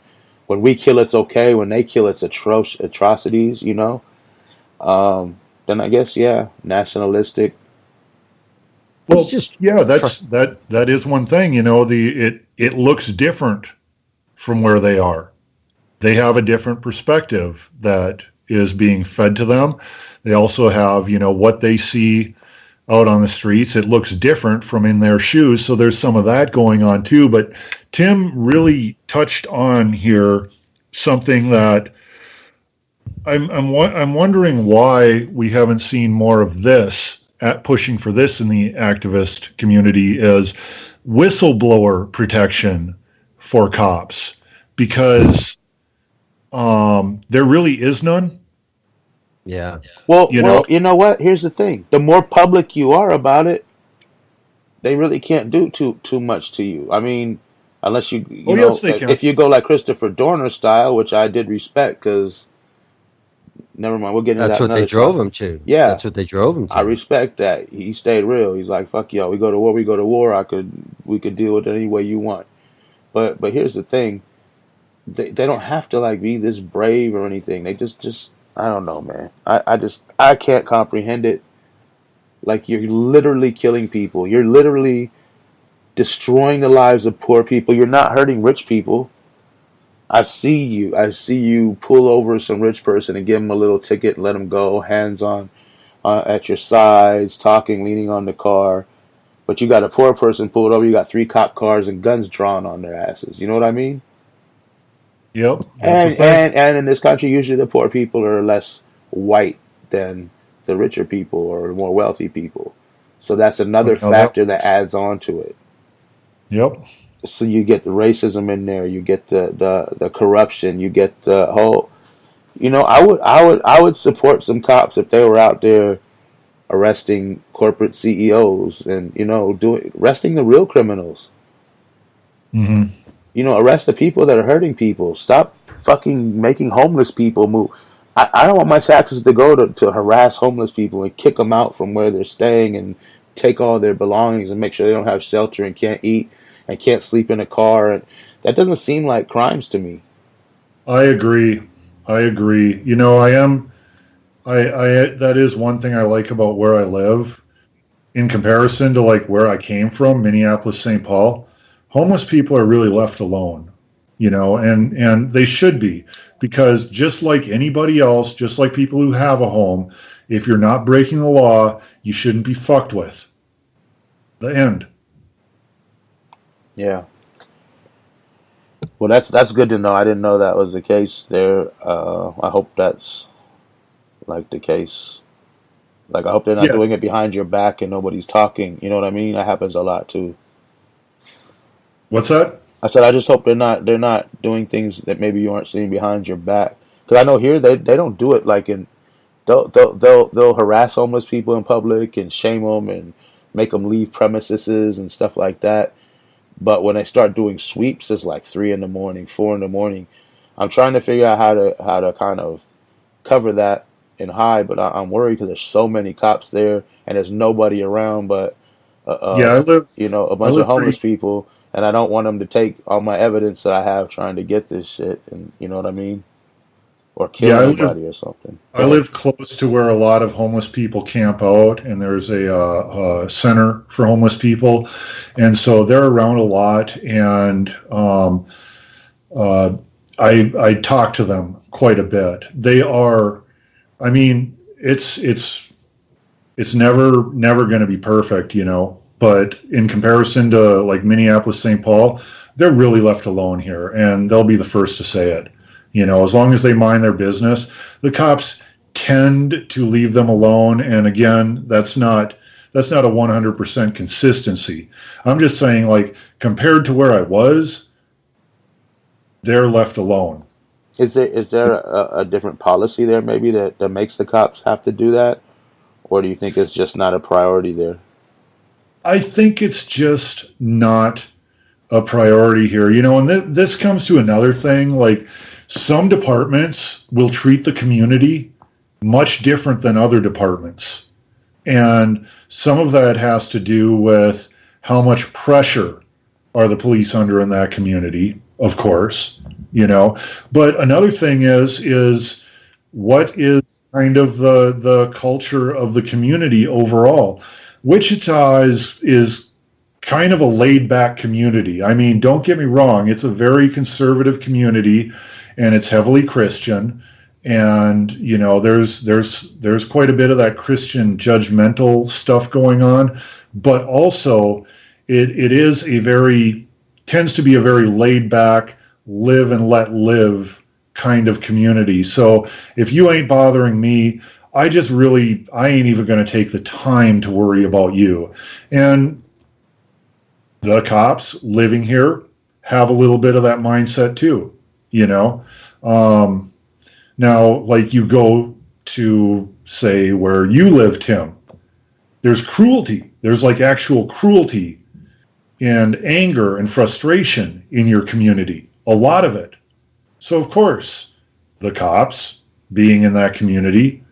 when we kill it's okay, when they kill it's atrocities, you know. Then I guess yeah, nationalistic. It's Well, just, yeah, tr- that is one thing. You know, it looks different from where they are. They have a different perspective that is being fed to them. They also have, you know, what they see out on the streets. It looks different from in their shoes. So there's some of that going on too. But Tim really touched on here something that I'm wondering why we haven't seen more of this at pushing for this in the activist community is whistleblower protection for cops because there really is none. yeah, Well, You know, well, you know what? Here's the thing: the more public you are about it, they really can't do too much to you. I mean, unless you oh yes, know, they can. if you go like Christopher Dorner style, which I did respect, because never mind, we'll get into that's that what they another drove time. him to. Yeah, That's what they drove him I to. respect that. He stayed real. He's like, fuck y'all. We go to war. We go to war. We could deal with it any way you want. But here's the thing: they don't have to like be this brave or anything. They just I don't know, man. I can't comprehend it. Like you're literally killing people. You're literally destroying the lives of poor people. You're not hurting rich people. I see you. I see you pull over some rich person and give him a little ticket and let him go, hands on at your sides, talking, leaning on the car. But you got a poor person pulled over. You got three cop cars and guns drawn on their asses. You know what I mean? Yep, that's the And thing. in this country, usually the poor people are less white than the richer people or more wealthy people. So that's another Funny how that factor that works. adds on to it. Yep. So you get the racism in there, you get the corruption, you get the whole. You know, I would support some cops if they were out there arresting corporate CEOs and you know doing arresting the real criminals. Hmm. You know, arrest the people that are hurting people. Stop fucking making homeless people move. I don't want my taxes to go to harass homeless people and kick them out from where they're staying and take all their belongings and make sure they don't have shelter and can't eat and can't sleep in a car. And that doesn't seem like crimes to me. I agree. I agree. You know, I am. I that is one thing I like about where I live in comparison to like where I came from, Minneapolis, St. Paul. Homeless people are really left alone, you know, and they should be, because just like anybody else, just like people who have a home, if you're not breaking the law, you shouldn't be fucked with. The end. Yeah. Well, that's good to know. I didn't know that was the case there. I hope that's like the case. Like I hope they're not Yeah. doing it behind your back and nobody's talking. You know what I mean? That happens a lot too. What's that? I said I just hope they're not doing things that maybe you aren't seeing behind your back. Because I know here they don't do it like in they'll harass homeless people in public and shame them and make them leave premises and stuff like that. But when they start doing sweeps, it's like 3 in the morning, 4 in the morning. I'm trying to figure out how to kind of cover that and hide, but I'm worried because there's so many cops there and there's nobody around but uh, Yeah, uh a I bunch of live homeless pretty. people, and I don't want them to take all my evidence that I have trying to get this shit, and you know what I mean, or kill Yeah, I live. anybody or something. Go I ahead. live close to where a lot of homeless people camp out, and there's a center for homeless people, and so they're around a lot. And uh, I talk to them quite a bit. They are, I mean, it's never going to be perfect, you know. But in comparison to like Minneapolis, St. Paul, they're really left alone here, and they'll be the first to say it. You know, as long as they mind their business, the cops tend to leave them alone. And again, that's not a 100% consistency. I'm just saying, like, compared to where I was, they're left alone. Is there a different policy there maybe that makes the cops have to do that, or do you think it's just not a priority there? I think it's just not a priority here, you know. And this comes to another thing. Like, some departments will treat the community much different than other departments, and some of that has to do with how much pressure are the police under in that community, of course, you know. But another thing is what is kind of the culture of the community overall. Wichita is kind of a laid back community. I mean, don't get me wrong, it's a very conservative community, and it's heavily Christian. And you know, there's quite a bit of that Christian judgmental stuff going on, but also it is a very tends to be a very laid back, live and let live kind of community. So if you ain't bothering me, I ain't even going to take the time to worry about you. And the cops living here have a little bit of that mindset too, you know. Um, Now, like, you go to, say, where you live, Tim, there's cruelty. There's like actual cruelty and anger and frustration in your community, a lot of it. So, of course, the cops, being in that community,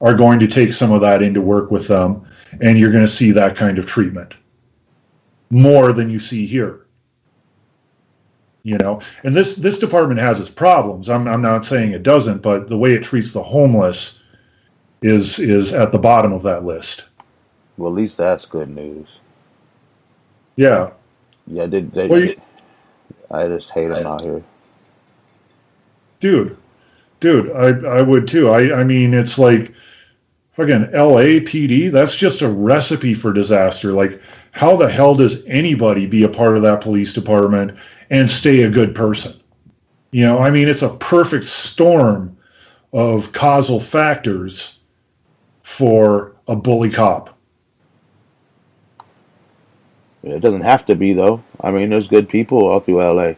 are going to take some of that into work with them, and you're going to see that kind of treatment more than you see here. You know, and this department has its problems. I'm not saying it doesn't, but the way it treats the homeless is at the bottom of that list. Well, at least that's good news. Yeah. Yeah, Well, I just hate them out here. dude, I would too. I mean, it's like fucking LAPD. That's just a recipe for disaster. Like, how the hell does anybody be a part of that police department and stay a good person? You know, I mean, it's a perfect storm of causal factors for a bully cop. It doesn't have to be though. I mean, there's good people all through LA.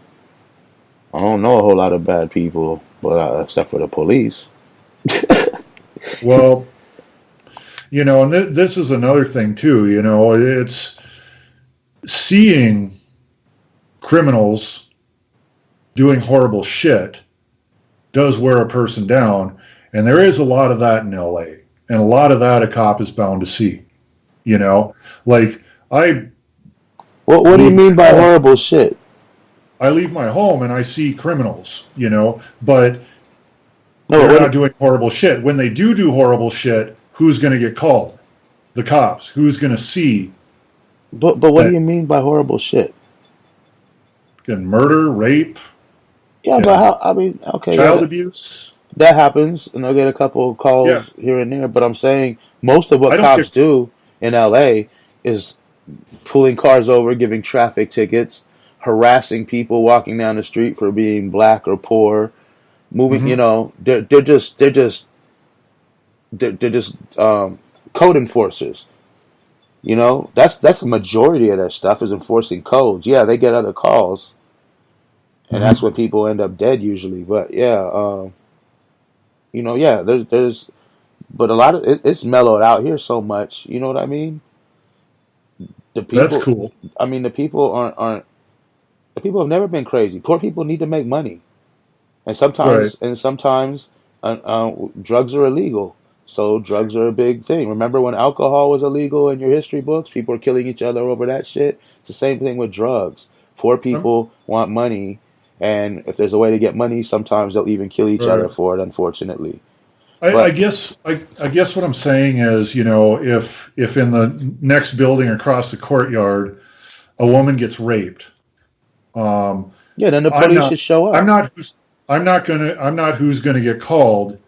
I don't know a whole lot of bad people, but except for the police. Well, you know, and this is another thing too. You know, it's seeing criminals doing horrible shit does wear a person down, and there is a lot of that in LA, and a lot of that a cop is bound to see. You know, like I What do you moved. mean by horrible shit? I leave my home and I see criminals, but No, they're not doing horrible shit. When they do horrible shit, who's going to get called? The cops. Who's going to see but what do that? you mean by horrible shit? Again, murder, rape, Yeah, but and how? I mean, okay, yeah, child abuse. that happens, and they'll get a couple of Yeah, calls here and there. But I'm saying most of I what don't cops get. do in LA is pulling cars over, giving traffic tickets, harassing people walking down the street for being black or poor, moving. Hmm. They're just code enforcers. That's the majority of their stuff is enforcing codes. Yeah, they get other calls, and that's Hmm. when people end up dead usually. But yeah, yeah, there's but a lot of it's mellowed out here so much. You know what I mean? The That's people, cool. I mean, the people have never been crazy. Poor people need to make money, and Right. sometimes drugs are illegal. So drugs are a big thing. Remember when alcohol was illegal in your history books? People were killing each other over that shit. It's the same thing with drugs. Poor Um, people want money, and if there's a way to get money, sometimes they'll even kill each other right. for it. Unfortunately, I but guess I guess what I'm saying is, if in the next building across the courtyard a woman gets raped, um, yeah, then the I'm police not should show I'm up. not who's I'm not who's gonna get called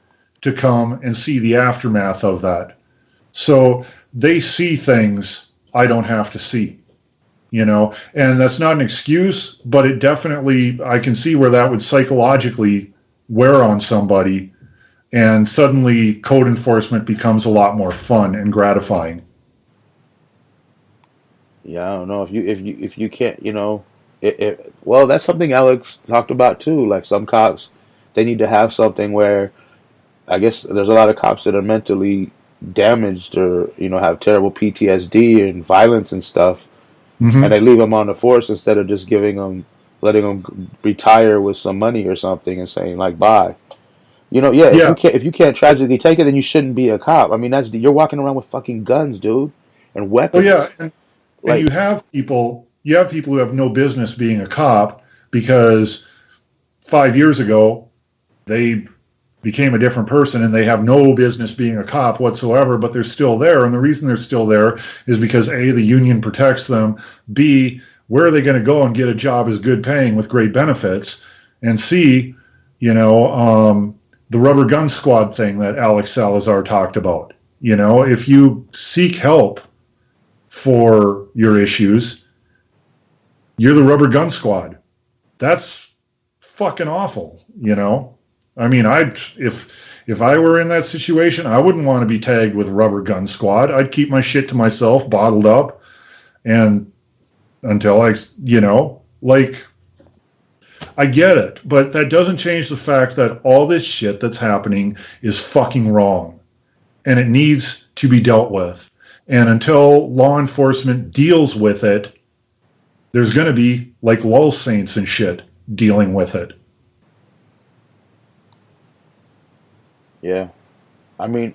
to come and see the aftermath of that. So they see things I don't have to see, and that's not an excuse, but it definitely I can see where that would psychologically wear on somebody, and suddenly code enforcement becomes a lot more fun and gratifying. Yeah, I don't know if you can't, well, that's something Alex talked about too. Like some cops, they need to have something where I guess there's a lot of cops that are mentally damaged or have terrible PTSD and violence and stuff, and Hmm. they leave them on the force instead of just letting them retire with some money or something and saying like bye. Yeah, Yeah. if you can't tragically take it, then you shouldn't be a cop. I mean, you're walking around with fucking guns, dude, and Oh yeah, weapons. and Like, you have people who have no business being a cop because 5 years ago they became a different person and they have no business being a cop whatsoever, but they're still there. And the reason they're still there is because A, the union protects them, B, where are they going to go and get a job as good paying with great benefits, and C, the rubber gun squad thing that Alex Salazar talked about. If you seek help for your issues, you're the rubber gun squad. That's fucking awful. I mean, if I were in that situation, I wouldn't want to be tagged with rubber gun squad. I'd keep my shit to myself, bottled up, and until like I get it, but that doesn't change the fact that all this shit that's happening is fucking wrong, and it needs to be dealt with. And until law enforcement deals with it, there's going to be like lull saints and shit dealing with it. yeah. I mean,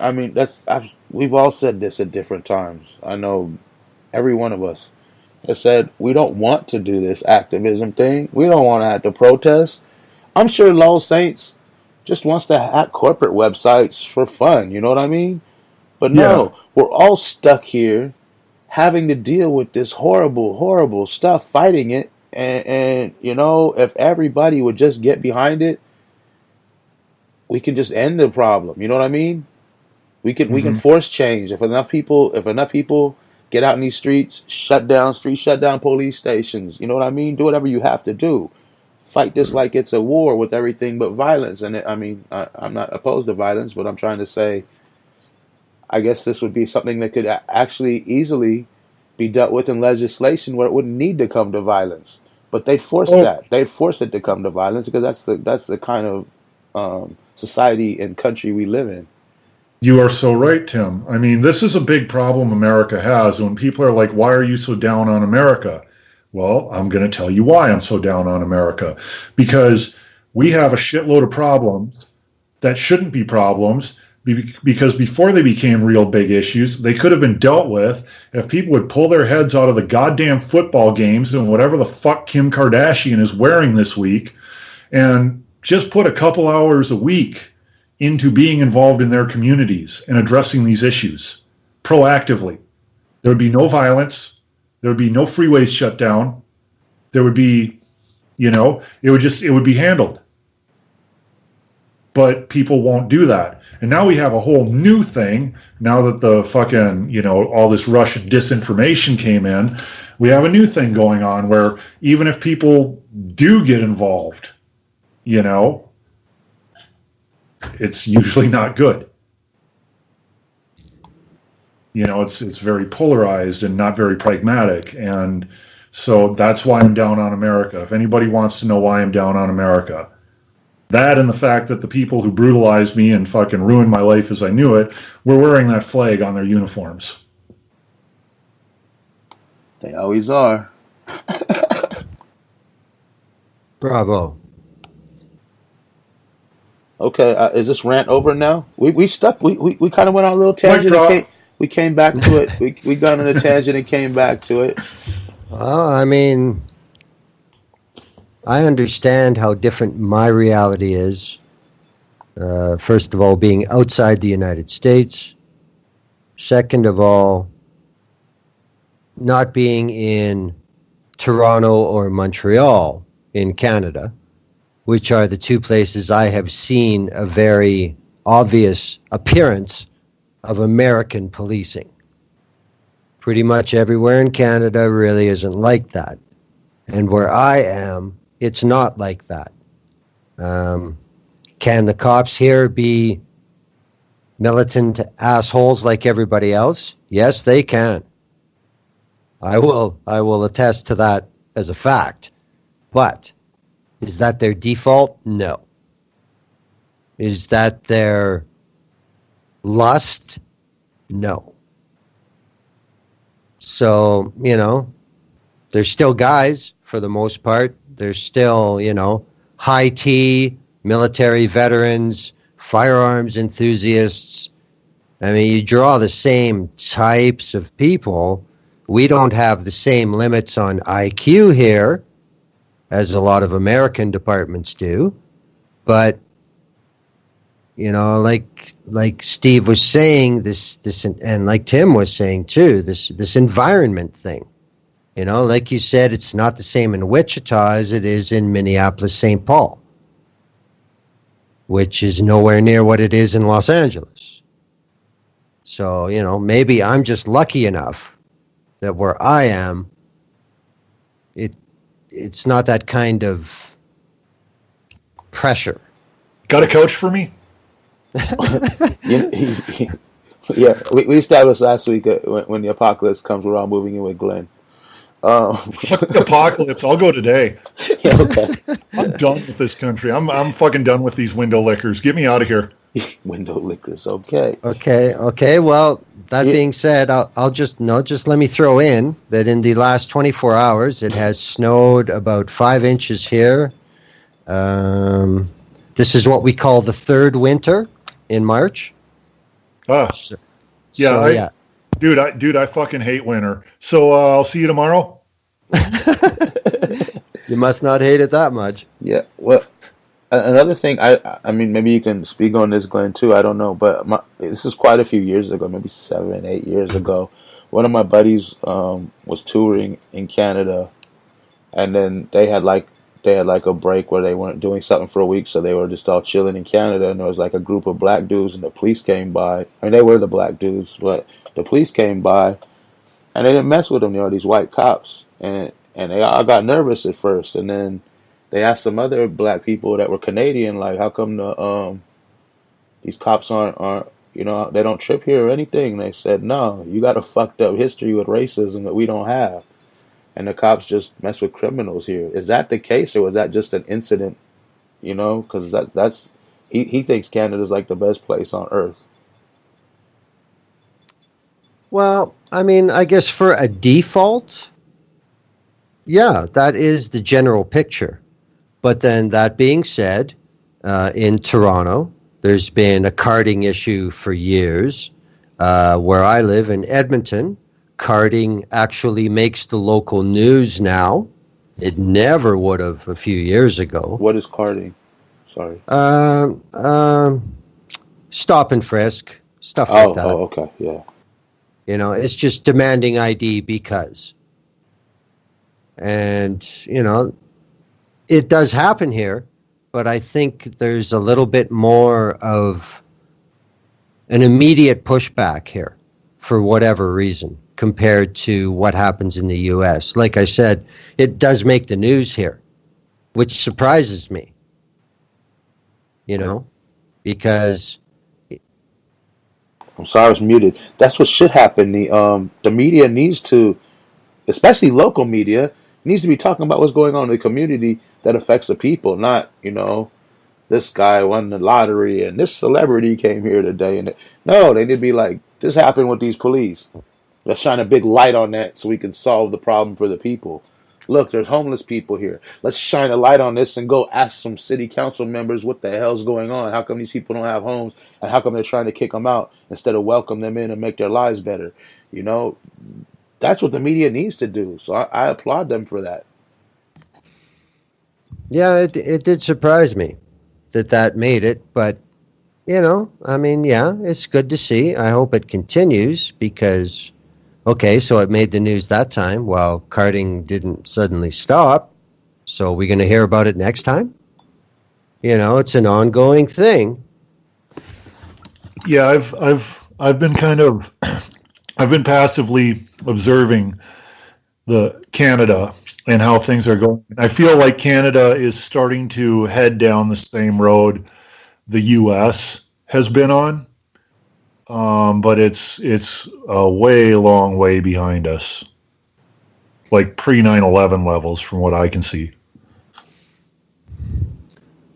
we've all said this at different times. I know every one of us has said we don't want to do this activism thing. We don't want to have to protest. I'm sure Lowell Saints just wants to hack corporate websites for fun. You know what I mean? But Yeah. no, we're all stuck here having to deal with this horrible, horrible stuff, fighting it. And if everybody would just get behind it, we can just end the problem. You know what I mean? We can Hmm. force change if enough people get out in these streets, shut down police stations. You know what I mean? Do whatever you have to do. Fight this like it's a war with everything but violence. And I'm not opposed to violence, but I'm trying to say I guess this would be something that could actually easily be dealt with in legislation where it wouldn't need to come to violence. But they'd force Oh, that. They'd force it to come to violence because that's the kind of society and country we live in. you are so right, Tim. I mean, this is a big problem America has when people are like, why are you so down on America? Well, I'm going to tell you why I'm so down on America. Because we have a shitload of problems that shouldn't be problems because before they became real big issues, they could have been dealt with if people would pull their heads out of the goddamn football games and whatever the fuck Kim Kardashian is wearing this week, and just put a couple hours a week into being involved in their communities and addressing these issues proactively. There would be no violence. There would be no freeways shut down. There would be, it would be handled. But people won't do that. And now we have a whole new thing. Now that the fucking, all this Russian disinformation came in, we have a new thing going on where even if people do get involved, it's usually not good. It's very polarized and not very pragmatic. And so that's why I'm down on America. If anybody wants to know why I'm down on America, that and the fact that the people who brutalized me and fucking ruined my life as I knew it were wearing that flag on their uniforms. They always are. Bravo. Okay, is this rant over now? We stuck. We kind of went on a little tangent. We came back to it. We got on a tangent and came back to it. Well, I mean, I understand how different my reality is. First of all, being outside the United States. Second of all, not being in Toronto or Montreal in Canada, which are the two places I have seen a very obvious appearance of American policing. Pretty much everywhere in Canada really isn't like that. And where I am, it's not like that. Can the cops here be militant assholes like everybody else? Yes, they can. I will attest to that as a fact. But is that their default? No. Is that their lust? No. So, they're still guys for the most part. They're still, high T, military veterans, firearms enthusiasts. I mean, you draw the same types of people. We don't have the same limits on IQ here as a lot of American departments do. But, like Steve was saying, this, and like Tim was saying too, this environment thing. Like you said, it's not the same in Wichita as it is in Minneapolis, St. Paul, which is nowhere near what it is in Los Angeles. So, maybe I'm just lucky enough that where I am, it's not that kind of pressure. Got a coach for me? Yeah, we established last week when the apocalypse comes, we're all moving in with Glenn. Fuck the apocalypse. I'll go today. Yeah, okay. I'm done with this country. I'm fucking done with these window lickers. Get me out of here. Window lickers. Okay. Okay. Well, that being said, I'll just let me throw in that in the last 24 hours, it has snowed about 5 inches here. This is what we call the third winter in March. Yeah. Dude, I fucking hate winter. So I'll see you tomorrow. You must not hate it that much. Yeah. Well, another thing, I mean, maybe you can speak on this, Glenn, too. I don't know, but this is quite a few years ago, maybe 7, 8 years ago. One of my buddies was touring in Canada, and then they had like a break where they weren't doing something for a week, so they were just all chilling in Canada, and there was like a group of black dudes, and the police came by. I mean, they were the black dudes, but the police came by, and they didn't mess with them. They were these white cops, and they all got nervous at first, and then they asked some other black people that were Canadian, like, how come these cops aren't they don't trip here or anything? And they said, no, you got a fucked up history with racism that we don't have. And the cops just mess with criminals here. Is that the case, or was that just an incident? Because that's he thinks Canada's like the best place on earth. Well, I mean, I guess for a default, yeah, that is the general picture. But then that being said, in Toronto, There's been a carding issue for years. Where I live in Edmonton, carding actually makes the local news now. It never would have a few years ago. What is carding? Sorry. Stop and frisk, stuff like that. Oh, okay, yeah. You know, it's just demanding ID because. And, you know, it does happen here, but I think there's a little bit more of an immediate pushback here for whatever reason compared to what happens in the U.S. Like I said, it does make the news here, which surprises me, you know, because... I'm sorry I was muted. That's what should happen. The media needs to, especially local media, needs to be talking about what's going on in the community that affects the people, not, you know, this guy won the lottery and this celebrity came here today. And no, they need to be like, this happened with these police. Let's shine a big light on that so we can solve the problem for the people. Look, there's homeless people here. Let's shine a light on this and go ask some city council members what the hell's going on. How come these people don't have homes, and how come they're trying to kick them out instead of welcome them in and make their lives better? You know, that's what the media needs to do. So I applaud them for that. Yeah, it did surprise me that made it, but, you know, I mean, yeah, it's good to see. I hope it continues because, okay, so it made the news that time while carding didn't suddenly stop. So we're going to hear about it next time? You know, it's an ongoing thing. Yeah, I've been kind of I've been passively observing the Canada and how things are going. I feel like Canada is starting to head down the same road the U.S. has been on, but it's a way long way behind us, like pre 9/11 levels, from what I can see.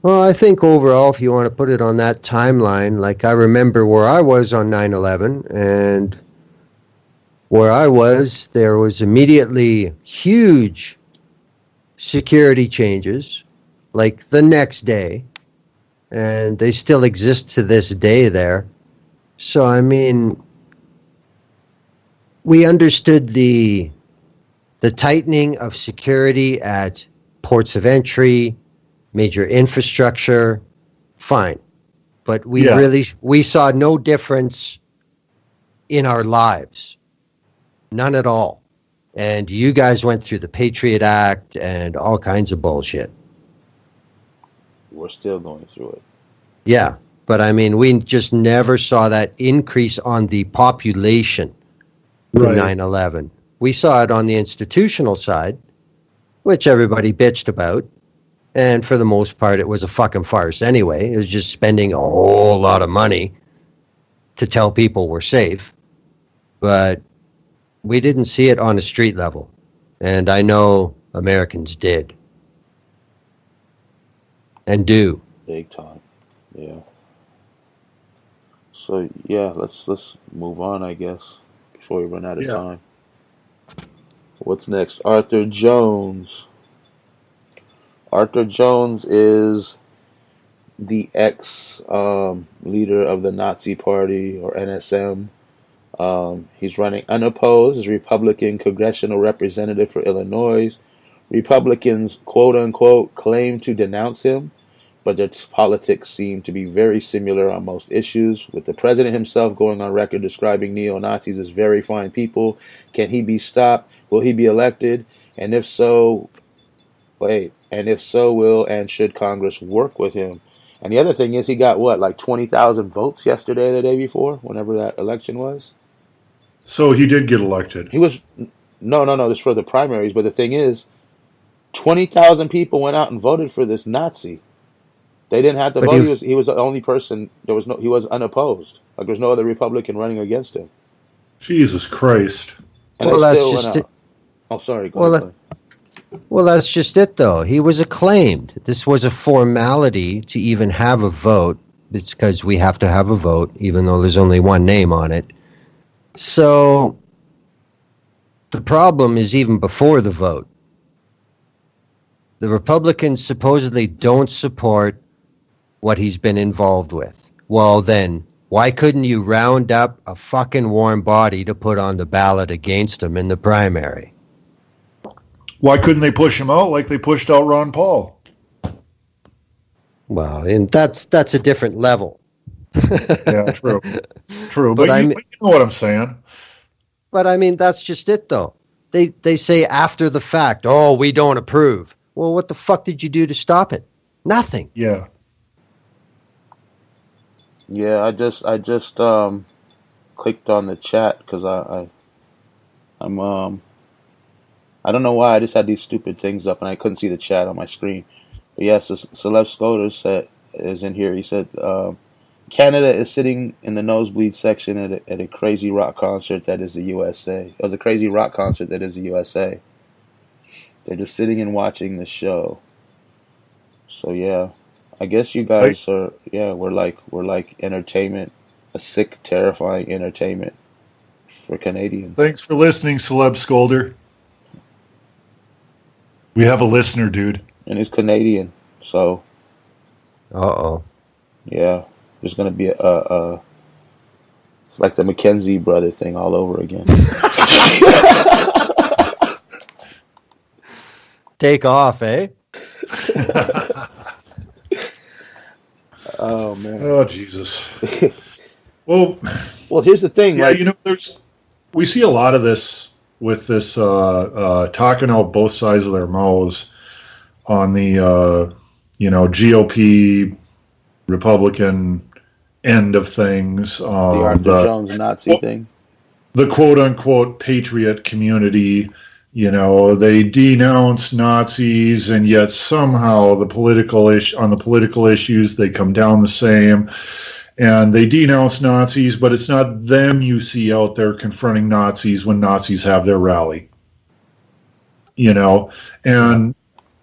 Well, I think overall, if you want to put it on that timeline, like I remember where I was on 9/11, and where I was, there was immediately huge security changes, like the next day, and they still exist to this day there. So, I mean, we understood the tightening of security at ports of entry, major infrastructure, fine. But we saw no difference in our lives. None at all. And you guys went through the Patriot Act and all kinds of bullshit. We're still going through it. Yeah, but I mean, we just never saw that increase on the population from 9/11. We saw it on the institutional side, which everybody bitched about. And for the most part, it was a fucking farce anyway. It was just spending a whole lot of money to tell people we're safe. But we didn't see it on a street level. And I know Americans did. And do. Big time. Yeah. So yeah, let's move on, I guess, before we run out of time. What's next? Arthur Jones. Arthur Jones is the ex-leader of the Nazi Party, or NSM. He's running unopposed as Republican congressional representative for Illinois. Republicans, quote-unquote, claim to denounce him, but their politics seem to be very similar on most issues, with the president himself going on record describing neo-Nazis as very fine people. Can he be stopped? Will he be elected? And if so, will and should Congress work with him? And the other thing is, he got what, like 20,000 votes yesterday or the day before, whenever that election was? So he did get elected. He was, no, this for the primaries, but the thing is, 20,000 people went out and voted for this Nazi. They didn't have to vote. He was the only person. He was unopposed. Like, there's no other Republican running against him. Jesus Christ. And well, that's just it. Oh, sorry. Go ahead. Well, that's just it, though. He was acclaimed. This was a formality to even have a vote. It's because we have to have a vote, even though there's only one name on it. So the problem is even before the vote. The Republicans supposedly don't support what he's been involved with. Well, then, why couldn't you round up a fucking warm body to put on the ballot against him in the primary? Why couldn't they push him out like they pushed out Ron Paul? Well, and that's a different level. Yeah, true. But But you know what I'm saying. But I mean, that's just it, though. They say after the fact, oh, we don't approve. Well, what the fuck did you do to stop it? Nothing. Yeah. Yeah, I just clicked on the chat because I'm I don't know why I just had these stupid things up and I couldn't see the chat on my screen. But yes, Celeb Scoter is in here. He said Canada is sitting in the nosebleed section at a crazy rock concert that is the USA. It was a crazy rock concert that is the USA. They're just sitting and watching the show. So yeah, I guess you guys are. Yeah, we're like entertainment, a sick, terrifying entertainment for Canadians. Thanks for listening, Celeb Scolder. We have a listener, dude. And he's Canadian, so. Uh-oh. Yeah, there's gonna be a it's like the Mackenzie brother thing all over again. Take off, eh? Oh man. Oh Jesus. Well, here's the thing. Yeah, like, we see a lot of this with this talking out both sides of their mouths on the GOP Republican end of things. the Arthur Jones Nazi thing. The quote unquote patriot community, they denounce Nazis, and yet somehow on the political issues they come down the same. And they denounce Nazis, but it's not them you see out there confronting Nazis when Nazis have their rally. And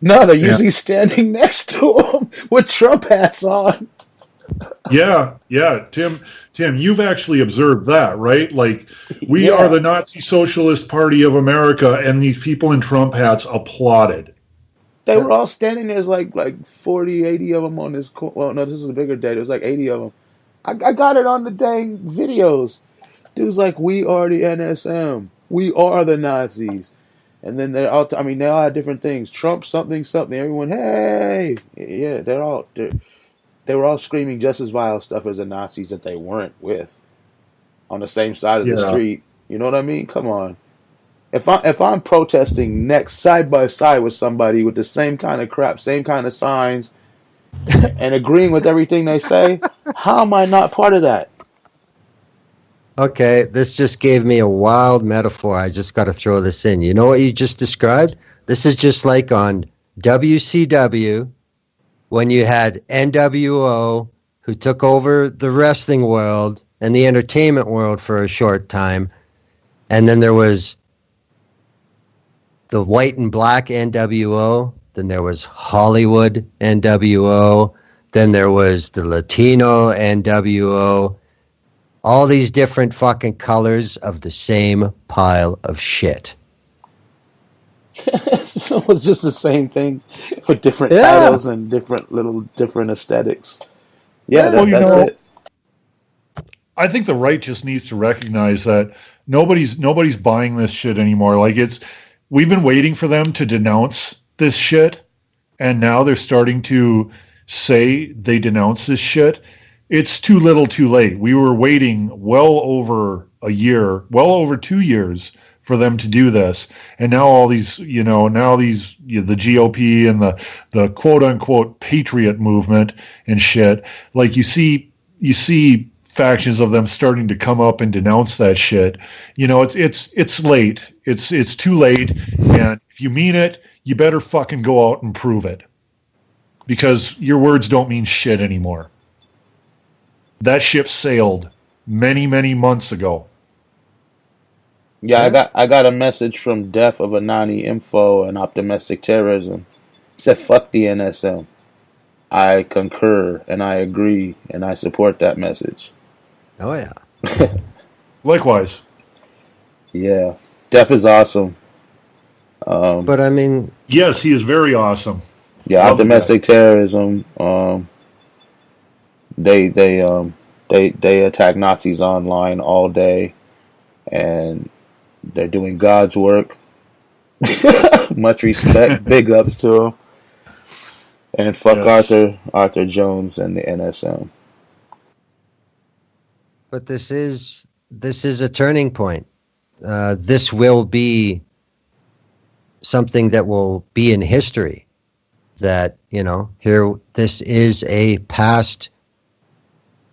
no, they're usually standing next to them with Trump hats on. Yeah, Tim, you've actually observed that, right? Like, we are the Nazi Socialist Party of America, and these people in Trump hats applauded. They were all standing there. There's like 40, 80 of them on this. Well, no, this was a bigger day. There was like 80 of them. I got it on the dang videos. It was like, we are the NSM. We are the Nazis. And then they all had different things. Trump something. Everyone, hey. Yeah, they were all screaming just as vile stuff as the Nazis that they weren't with on the same side of the street. You know what I mean? Come on. If I'm protesting next side by side with somebody with the same kind of crap, same kind of signs, and agreeing with everything they say, how am I not part of that? Okay, this just gave me a wild metaphor. I just got to throw this in. You know what you just described? This is just like on WCW when you had NWO, who took over the wrestling world and the entertainment world for a short time. And then there was the white and black NWO. Then there was Hollywood NWO. Then there was the Latino NWO. All these different fucking colors of the same pile of shit. So it's just the same thing with different titles and different aesthetics. Yeah, that's it. I think the right just needs to recognize that nobody's buying this shit anymore. Like, we've been waiting for them to denounce this shit, and now they're starting to say they denounce this shit. It's too little too late. We were waiting well over a year, well over 2 years for them to do this. And now all these, the GOP and the quote unquote patriot movement and shit, like you see factions of them starting to come up and denounce that shit. It's late. It's too late. And if you mean it, you better fucking go out and prove it. Because your words don't mean shit anymore. That ship sailed many, many months ago. Yeah, I got a message from Def of Anani Info and Optimistic Terrorism. He said, fuck the NSM. I concur and I agree and I support that message. Oh, yeah. Likewise. Yeah. Def is awesome. But I mean... Yes, he is very awesome. Yeah, Optimistic Terrorism. They attack Nazis online all day, and they're doing God's work. Much respect, big ups to them, and fuck Yes. Arthur Jones and the NSM. But this is a turning point. This will be something that will be in history. That, here, this is a past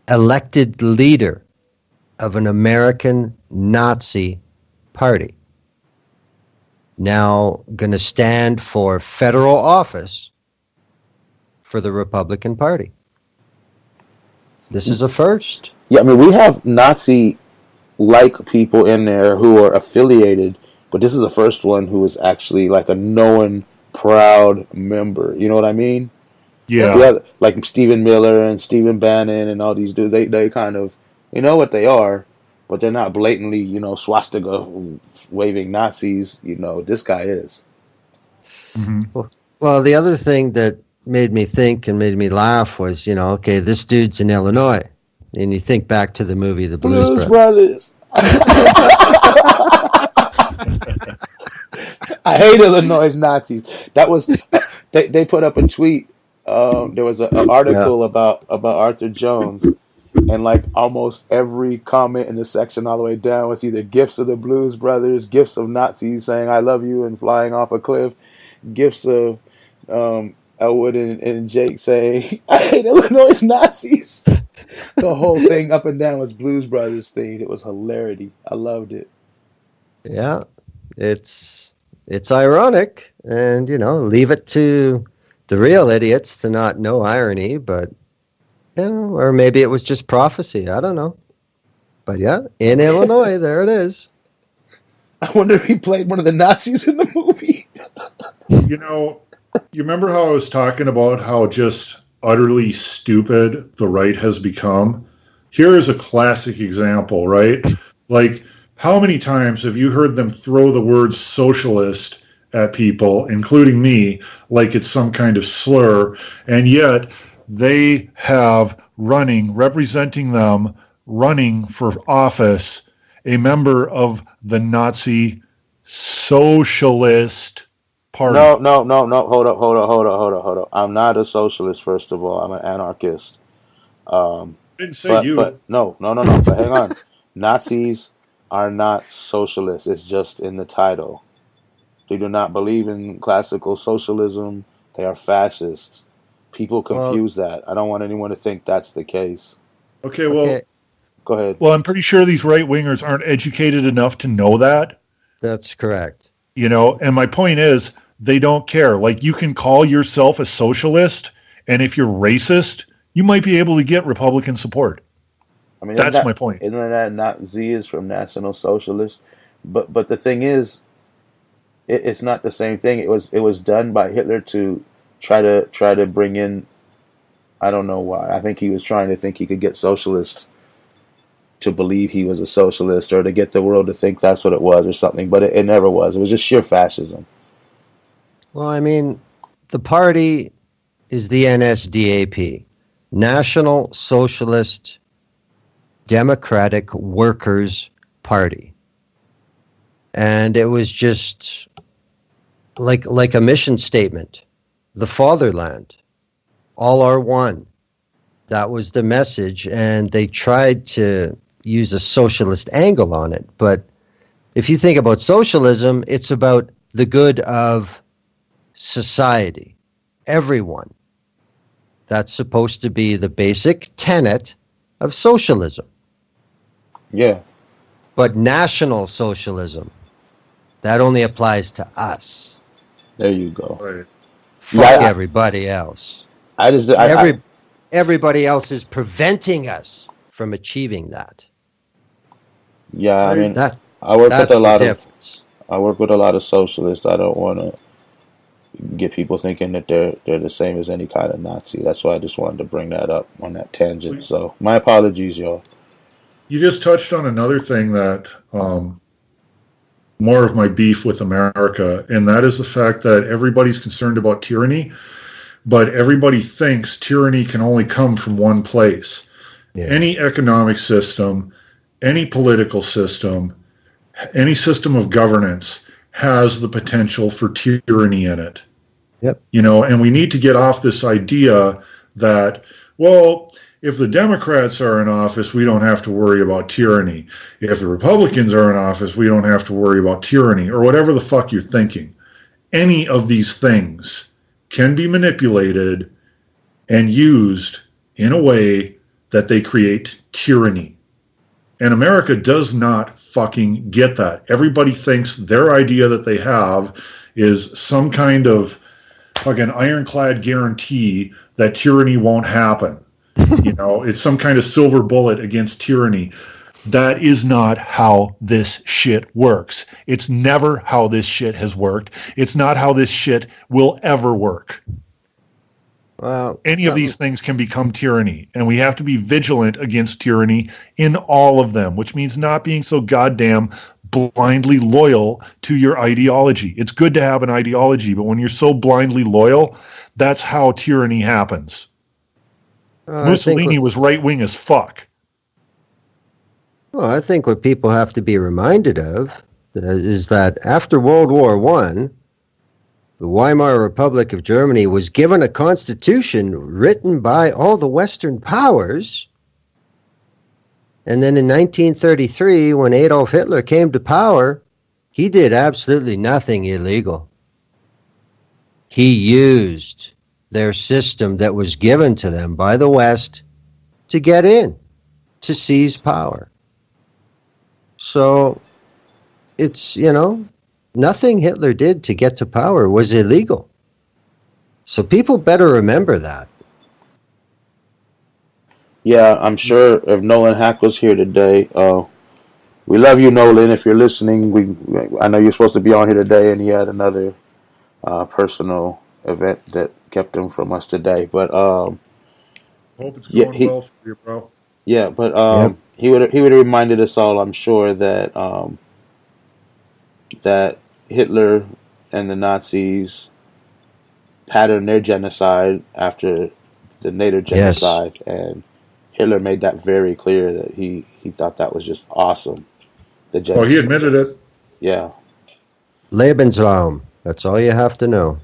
elected leader of an American Nazi party now going to stand for federal office for the Republican Party. This is a first. Yeah, I mean, we have Nazi-like people in there who are affiliated, but this is the first one who is actually like a known, proud member. You know what I mean? Yeah. Yeah, like Stephen Miller and Stephen Bannon and all these dudes. They kind of, what they are, but they're not blatantly, swastika waving Nazis. This guy is. Mm-hmm. Well, the other thing that made me think and made me laugh was, okay, this dude's in Illinois. And you think back to the movie The Blues Brothers. I hate Illinois Nazis. That was they put up a tweet. There was an article about Arthur Jones, and like almost every comment in the section all the way down was either gifs of the Blues Brothers, gifs of Nazis saying "I love you" and flying off a cliff, gifs of Elwood and Jake saying "I hate Illinois Nazis." The whole thing up and down was Blues Brothers themed. It was hilarity. I loved it. Yeah, it's ironic, and leave it to the real idiots to not know irony, but or maybe it was just prophecy. I don't know. But yeah, in Illinois, there it is. I wonder if he played one of the Nazis in the movie. You remember how I was talking about how just utterly stupid the right has become? Here is a classic example, right? Like, how many times have you heard them throw the word socialist at people, including me, like it's some kind of slur, and yet they have representing them, running for office, a member of the Nazi Socialist Party. No. Hold up. I'm not a socialist, first of all. I'm an anarchist. Didn't say you. But no. But hang on. Nazis are not socialists. It's just in the title. They do not believe in classical socialism. They are fascists. People confuse that. I don't want anyone to think that's the case. Okay, well, go ahead. Well, I'm pretty sure these right-wingers aren't educated enough to know that. That's correct. And my point is, they don't care. Like, you can call yourself a socialist, and if you're racist, you might be able to get Republican support. I mean, that's my point. Isn't that not Z is from National Socialist? But the thing is, it's not the same thing. It was done by Hitler to try to bring in. I don't know why. I think he was trying to think he could get socialists to believe he was a socialist, or to get the world to think that's what it was, or something. But it never was. It was just sheer fascism. Well, I mean, the party is the NSDAP, National Socialist Democratic Workers Party. And it was just like a mission statement. The fatherland. All are one. That was the message, and they tried to use a socialist angle on it. But if you think about socialism, it's about the good of society, everyone. That's supposed to be the basic tenet of socialism. Yeah. But National Socialism, that only applies to us. There you go. Right. Fuck everybody else. Everybody else is preventing us from achieving that. Yeah, I mean, I work with a lot of socialists. I don't want to get people thinking that they're the same as any kind of Nazi. That's why I just wanted to bring that up on that tangent. So my apologies, y'all. You just touched on another thing that more of my beef with America, and that is the fact that everybody's concerned about tyranny. but everybody thinks tyranny can only come from one place. Yeah. Any economic system, any political system, any system of governance has the potential for tyranny in it. Yep. And we need to get off this idea that, well, if the Democrats are in office, we don't have to worry about tyranny. If the Republicans are in office, we don't have to worry about tyranny, or whatever the fuck you're thinking. Any of these things can be manipulated and used in a way that they create tyranny. And America does not fucking get that. Everybody thinks their idea that they have is some kind of fucking ironclad guarantee that tyranny won't happen. It's some kind of silver bullet against tyranny. That is not how this shit works. It's never how this shit has worked. It's not how this shit will ever work. Well, any of these things can become tyranny, and we have to be vigilant against tyranny in all of them, which means not being so goddamn blindly loyal to your ideology. It's good to have an ideology, but when you're so blindly loyal, that's how tyranny happens. Mussolini was right-wing as fuck. Well, I think what people have to be reminded of is that after World War I, the Weimar Republic of Germany was given a constitution written by all the Western powers. And then in 1933, when Adolf Hitler came to power, he did absolutely nothing illegal. He used their system that was given to them by the West to get in, to seize power. So it's, nothing Hitler did to get to power was illegal. So people better remember that. Yeah, I'm sure if Nolan Hack was here today, we love you, Nolan. If you're listening, I know you're supposed to be on here today, and he had another personal event that kept him from us today. But hope it's going well for you, bro. Yeah, but he would have reminded us all, I'm sure, that that Hitler and the Nazis patterned their genocide after the Nader genocide, yes. And Hitler made that very clear that he thought that was just awesome. The genocide. Oh, he admitted it. Yeah. Lebensraum. That's all you have to know.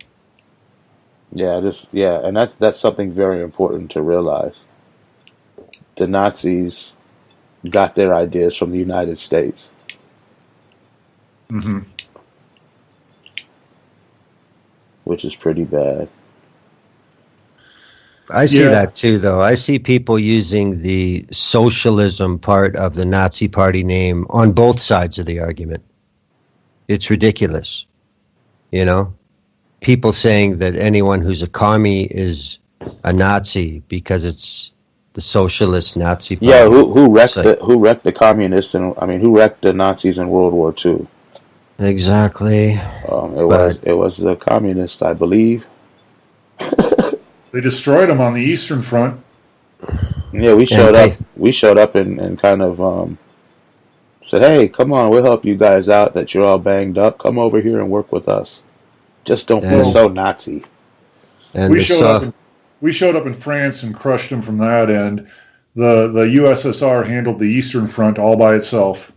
Yeah, and that's something very important to realize. The Nazis got their ideas from the United States. Mm-hmm. Which is pretty bad. I see that too, though. I see people using the socialism part of the Nazi Party name on both sides of the argument. It's ridiculous. People saying that anyone who's a commie is a Nazi because it's the socialist Nazi Party. Yeah, who wrecked the communists who wrecked the Nazis in World War II? Exactly. It was the communists, I believe. They destroyed them on the Eastern Front. Yeah, we showed up and kind of said, "Hey, come on, we'll help you guys out. That you're all banged up. Come over here and work with us. Just don't be so Nazi." And we showed up in France and crushed them from that end. The USSR handled the Eastern Front all by itself.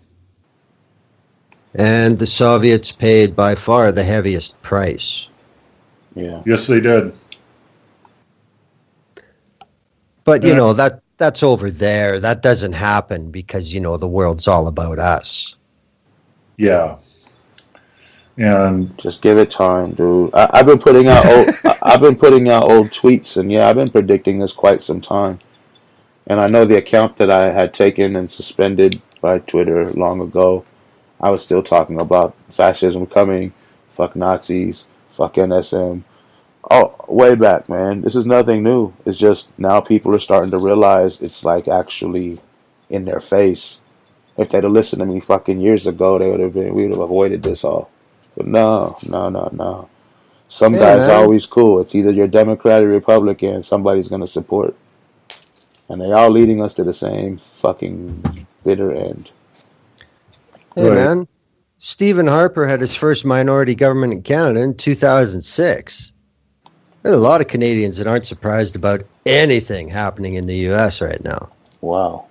And the Soviets paid by far the heaviest price. Yeah. Yes, they did. But, that's over there. That doesn't happen because, the world's all about us. Yeah. And just give it time, dude. I've been putting out old tweets, and I've been predicting this quite some time. And I know the account that I had taken and suspended by Twitter long ago, I was still talking about fascism coming, fuck Nazis, fuck NSM. Oh, way back, man. This is nothing new. It's just now people are starting to realize it's like actually in their face. If they'd have listened to me fucking years ago, we would have avoided this all. But no. Some guys are always cool. It's either you're Democrat or Republican, somebody's going to support. And they all leading us to the same fucking bitter end. Hey, man. Stephen Harper had his first minority government in Canada in 2006. There are a lot of Canadians that aren't surprised about anything happening in the U.S. right now. Wow.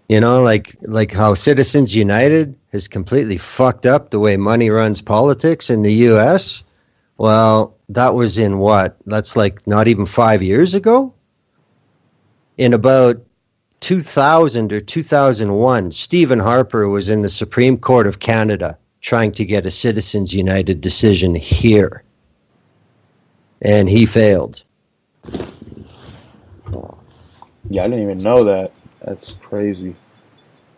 You know, like how Citizens United has completely fucked up the way money runs politics in the U.S. Well, that was in what? That's like not even 5 years ago? In about 2000 or 2001, Stephen Harper was in the Supreme Court of Canada trying to get a Citizens United decision here. And he failed. Yeah, I didn't even know that. That's crazy.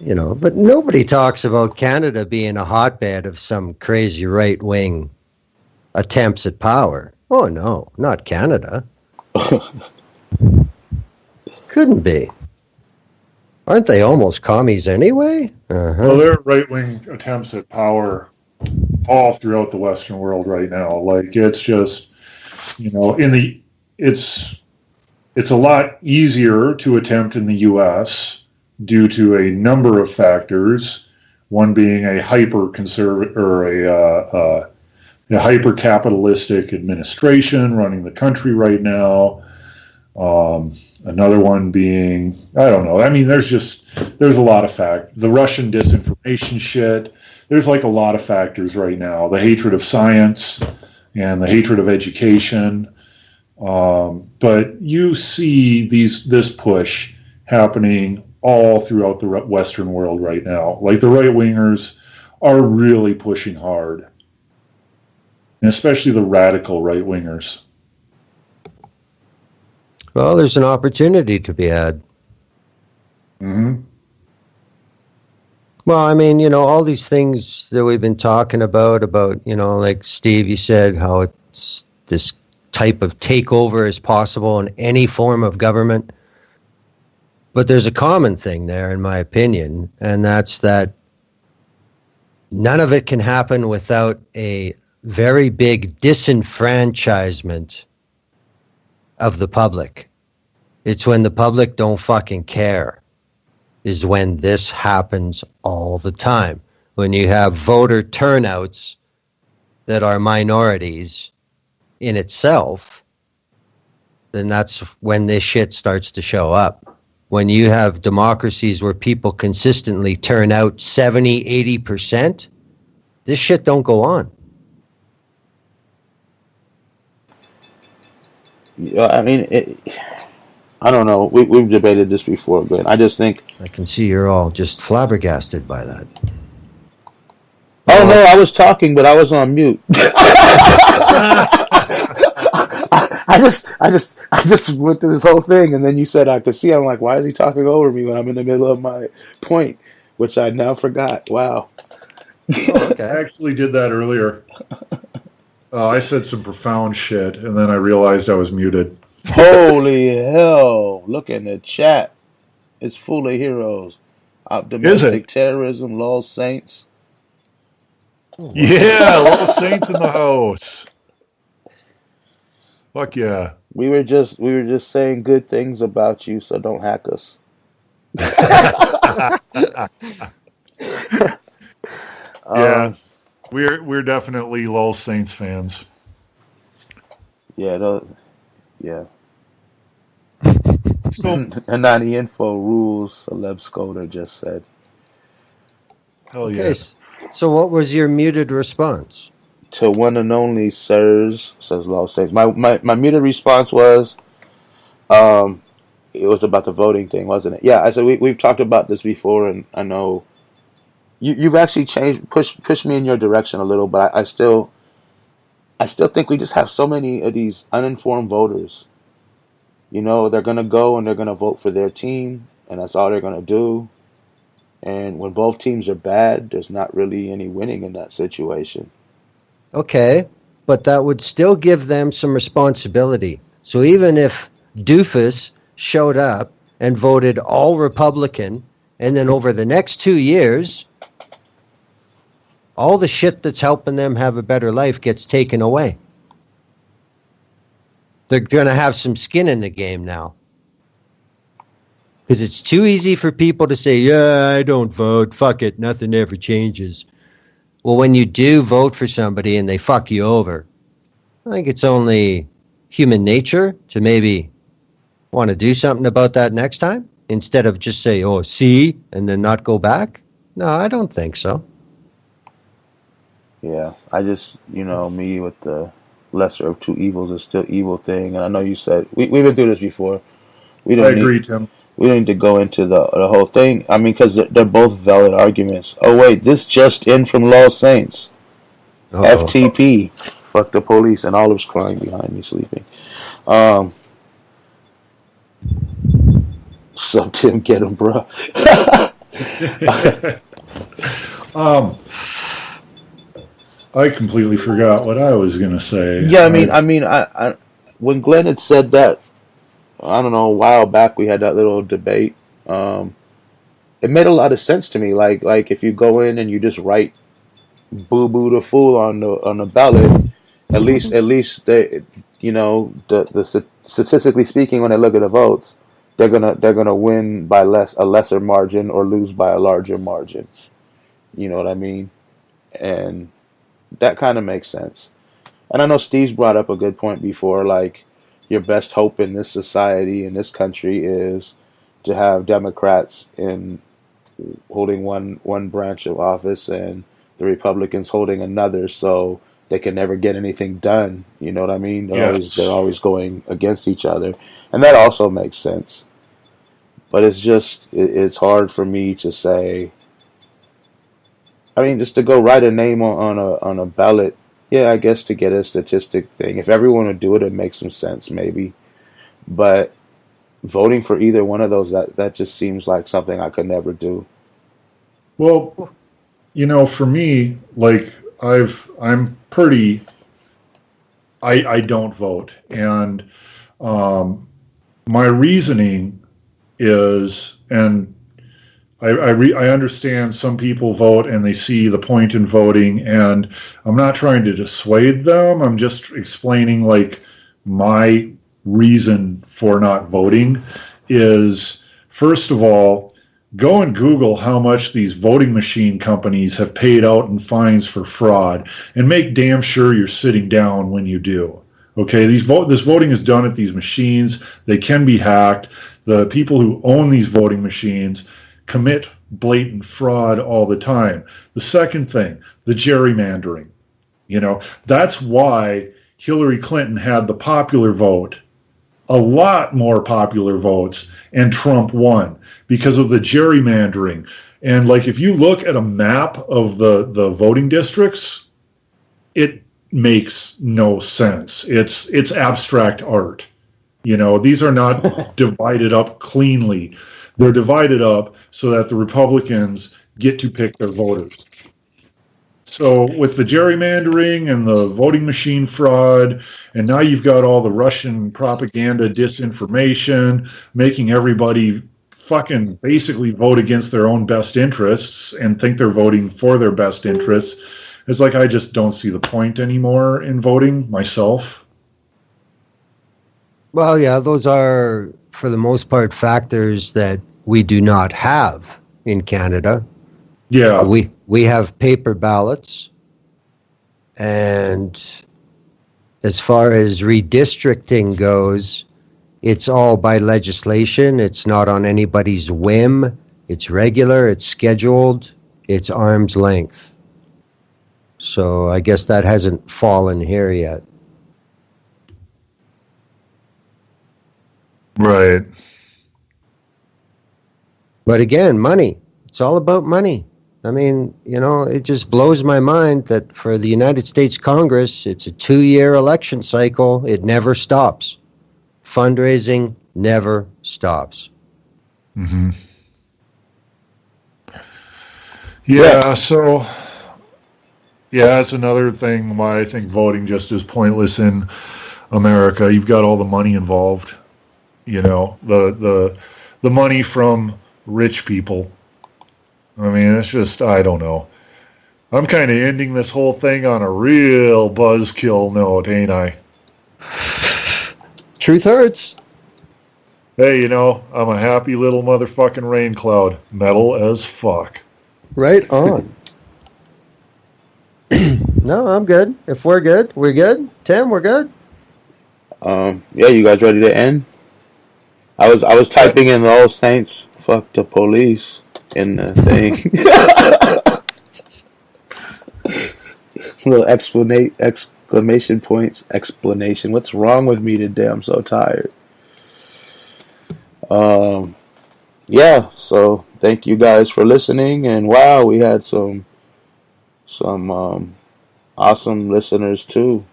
You know, but nobody talks about Canada being a hotbed of some crazy right-wing attempts at power. Oh, no, not Canada. Couldn't be. Aren't they almost commies anyway? Well, there are right-wing attempts at power all throughout the Western world right now. Like, it's just, you know, it's a lot easier to attempt in the U.S. due to a number of factors. One being a hyper-conservative or a hyper-capitalistic administration running the country right now. Another one being, I don't know. I mean, there's a lot of the Russian disinformation shit. There's like a lot of factors right now. The hatred of science and the hatred of education. But you see this push happening all throughout the Western world right now. Like the right-wingers are really pushing hard. And especially the radical right-wingers. Well, there's an opportunity to be had. Mm-hmm. Well, I mean, you know, all these things that we've been talking about, you know, like Steve, you said how it's this type of takeover is possible in any form of government. But there's a common thing there, in my opinion, and that's that none of it can happen without a very big disenfranchisement of the public. It's when the public don't fucking care is when this happens all the time. When you have voter turnouts that are minorities in itself, then that's when this shit starts to show up. When you have democracies where people consistently turn out 70, 80%, this shit don't go on. Yeah, I mean, I don't know. We've debated this before, but I just think. I can see you're all just flabbergasted by that. Oh no, I was talking, but I was on mute. I just went through this whole thing, and then you said I could see. I'm like, why is he talking over me when I'm in the middle of my point, which I now forgot. Wow. Oh, okay. I actually did that earlier. I said some profound shit, and then I realized I was muted. Holy hell! Look in the chat. It's full of heroes. Domestic terrorism, lol saints. Oh, wow. Yeah, lol saints in the house. Fuck yeah. We were just saying good things about you, so don't hack us. Yeah. We're definitely lol saints fans. Yeah, yeah. So, and not the info rules, Celeb Scoder just said. Hell yeah. Okay, so what was your muted response? To one and only sirs, says Law Saints. My muted response was, it was about the voting thing, wasn't it? Yeah, I said we've talked about this before, and I know you've actually pushed me in your direction a little, but I still think we just have so many of these uninformed voters. You know, they're going to go and they're going to vote for their team, and that's all they're going to do. And when both teams are bad, there's not really any winning in that situation. Okay, but that would still give them some responsibility. So even if Doofus showed up and voted all Republican, and then over the next 2 years, all the shit that's helping them have a better life gets taken away. They're going to have some skin in the game now. Because it's too easy for people to say, yeah, I don't vote. Fuck it. Nothing ever changes. Well, when you do vote for somebody and they fuck you over, I think it's only human nature to maybe want to do something about that next time instead of just say, oh, see, and then not go back. No, I don't think so. Yeah, I just, me with the lesser of two evils is still evil thing. And I know you said, we've been through this before. We I don't need, agree, Tim. we don't need to go into the whole thing. I mean, because they're both valid arguments. Oh, wait, this just in from Law Saints. Uh-oh. FTP. Fuck the police. And Oliver's crying behind me sleeping. So, Tim, get him, bro. I completely forgot what I was going to say. Yeah, I when Glenn had said that, I don't know, a while back we had that little debate. It made a lot of sense to me. Like if you go in and you just write "boo boo the fool" on the ballot, at least they, the statistically speaking, when they look at the votes, they're gonna win by a lesser margin or lose by a larger margin. You know what I mean? And that kind of makes sense. And I know Steve's brought up a good point before, like your best hope in this society, in this country, is to have Democrats in holding one branch of office and the Republicans holding another, so they can never get anything done. You know what I mean? They're always going against each other, and that also makes sense. But it's hard for me to say. I mean, just to go write a name on a ballot, yeah, I guess to get a statistic thing. If everyone would do it, it makes some sense, maybe. But voting for either one of those, that just seems like something I could never do. Well, for me, like I don't vote, and my reasoning is, and I understand some people vote and they see the point in voting, and I'm not trying to dissuade them. I'm just explaining, like, my reason for not voting is, first of all, go and Google how much these voting machine companies have paid out in fines for fraud, and make damn sure you're sitting down when you do. Okay, this voting is done at these machines. They can be hacked. The people who own these voting machines commit blatant fraud all the time. The second thing, the gerrymandering. That's why Hillary Clinton had the popular vote, a lot more popular votes, and Trump won because of the gerrymandering. And like, if you look at a map of the voting districts, it makes no sense. It's abstract art. These are not divided up cleanly. They're divided up so that the Republicans get to pick their voters. So with the gerrymandering and the voting machine fraud, and now you've got all the Russian propaganda, disinformation, making everybody fucking basically vote against their own best interests and think they're voting for their best interests. It's like, I just don't see the point anymore in voting myself. Well, yeah, those are, for the most part, factors that we do not have in Canada. Yeah. We have paper ballots, and as far as redistricting goes, it's all by legislation. It's not on anybody's whim. It's regular, it's scheduled, it's arm's length. So I guess that hasn't fallen here yet. Right. But again, money. It's all about money. I mean, it just blows my mind that for the United States Congress, it's a 2-year election cycle. It never stops. Fundraising never stops. Mm-hmm. Yeah, so, that's another thing why I think voting just is pointless in America. You've got all the money involved. The money from rich people. I mean, it's just, I don't know. I'm kind of ending this whole thing on a real buzzkill note, ain't I? Truth hurts. Hey, I'm a happy little motherfucking rain cloud. Metal as fuck. Right on. No, I'm good. If we're good, we're good. Tim, we're good. Yeah, you guys ready to end? I was typing in the old saints. Fuck the police in the thing. Little exclamation points, explanation. What's wrong with me today? I'm so tired. Um, yeah. So thank you guys for listening, and wow, we had some awesome listeners too.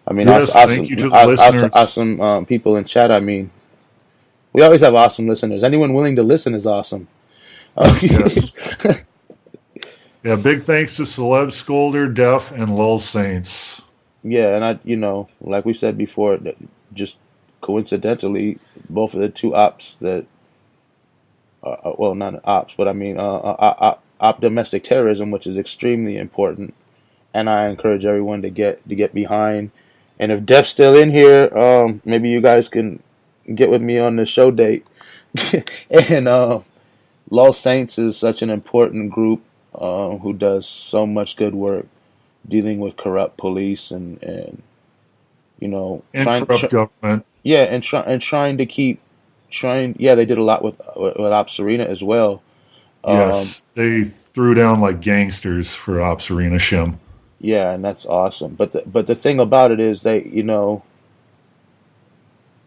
I mean, Yes, thank you to the listeners. awesome people in chat. I mean, we always have awesome listeners. Anyone willing to listen is awesome. Yes. Yeah, big thanks to Celeb Scolder, Def, and Lil Saints. Yeah, and like we said before, just coincidentally, both of the two ops that, well, not ops, but I mean, op domestic terrorism, which is extremely important, and I encourage everyone to get behind. And if Def's still in here, maybe you guys can get with me on the show date. And Law Saints is such an important group who does so much good work dealing with corrupt police and And corrupt government. yeah, and trying to keep trying. Yeah, they did a lot with Op Serena as well. Um, Yes, they threw down like gangsters for Op Serena Shim. yeah, and that's awesome. But the thing about it is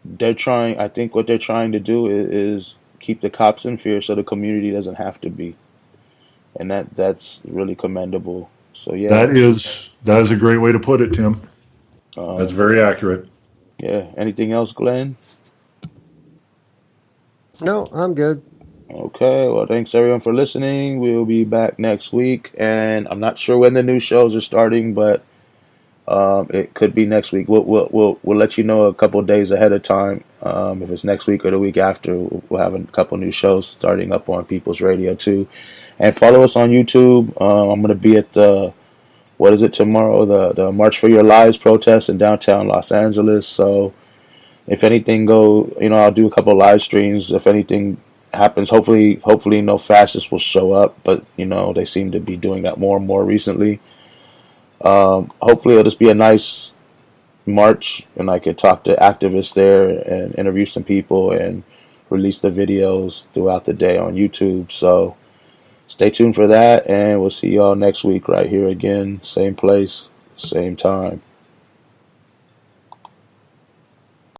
they're trying. I think what they're trying to do is keep the cops in fear so the community doesn't have to be, and that's really commendable. So yeah, That is a great way to put it, Tim. That's um, very accurate. yeah. Anything else, Glenn? No, I'm good. Okay, well, thanks everyone for listening. We'll be back next week, and I'm not sure when the new shows are starting, but it could be next week. We'll let you know a couple of days ahead of time. If it's next week or the week after, we'll have a couple new shows starting up on People's Radio too. And follow us on YouTube. I'm going to be at the what is it tomorrow? The March for Your Lives protest in downtown Los Angeles. So if anything I'll do a couple of live streams. If anything happens, hopefully no fascists will show up. But they seem to be doing that more and more recently. Hopefully it'll just be a nice march, and I could talk to activists there and interview some people and release the videos throughout the day on YouTube. So stay tuned for that, and we'll see y'all next week right here again, same place, same time.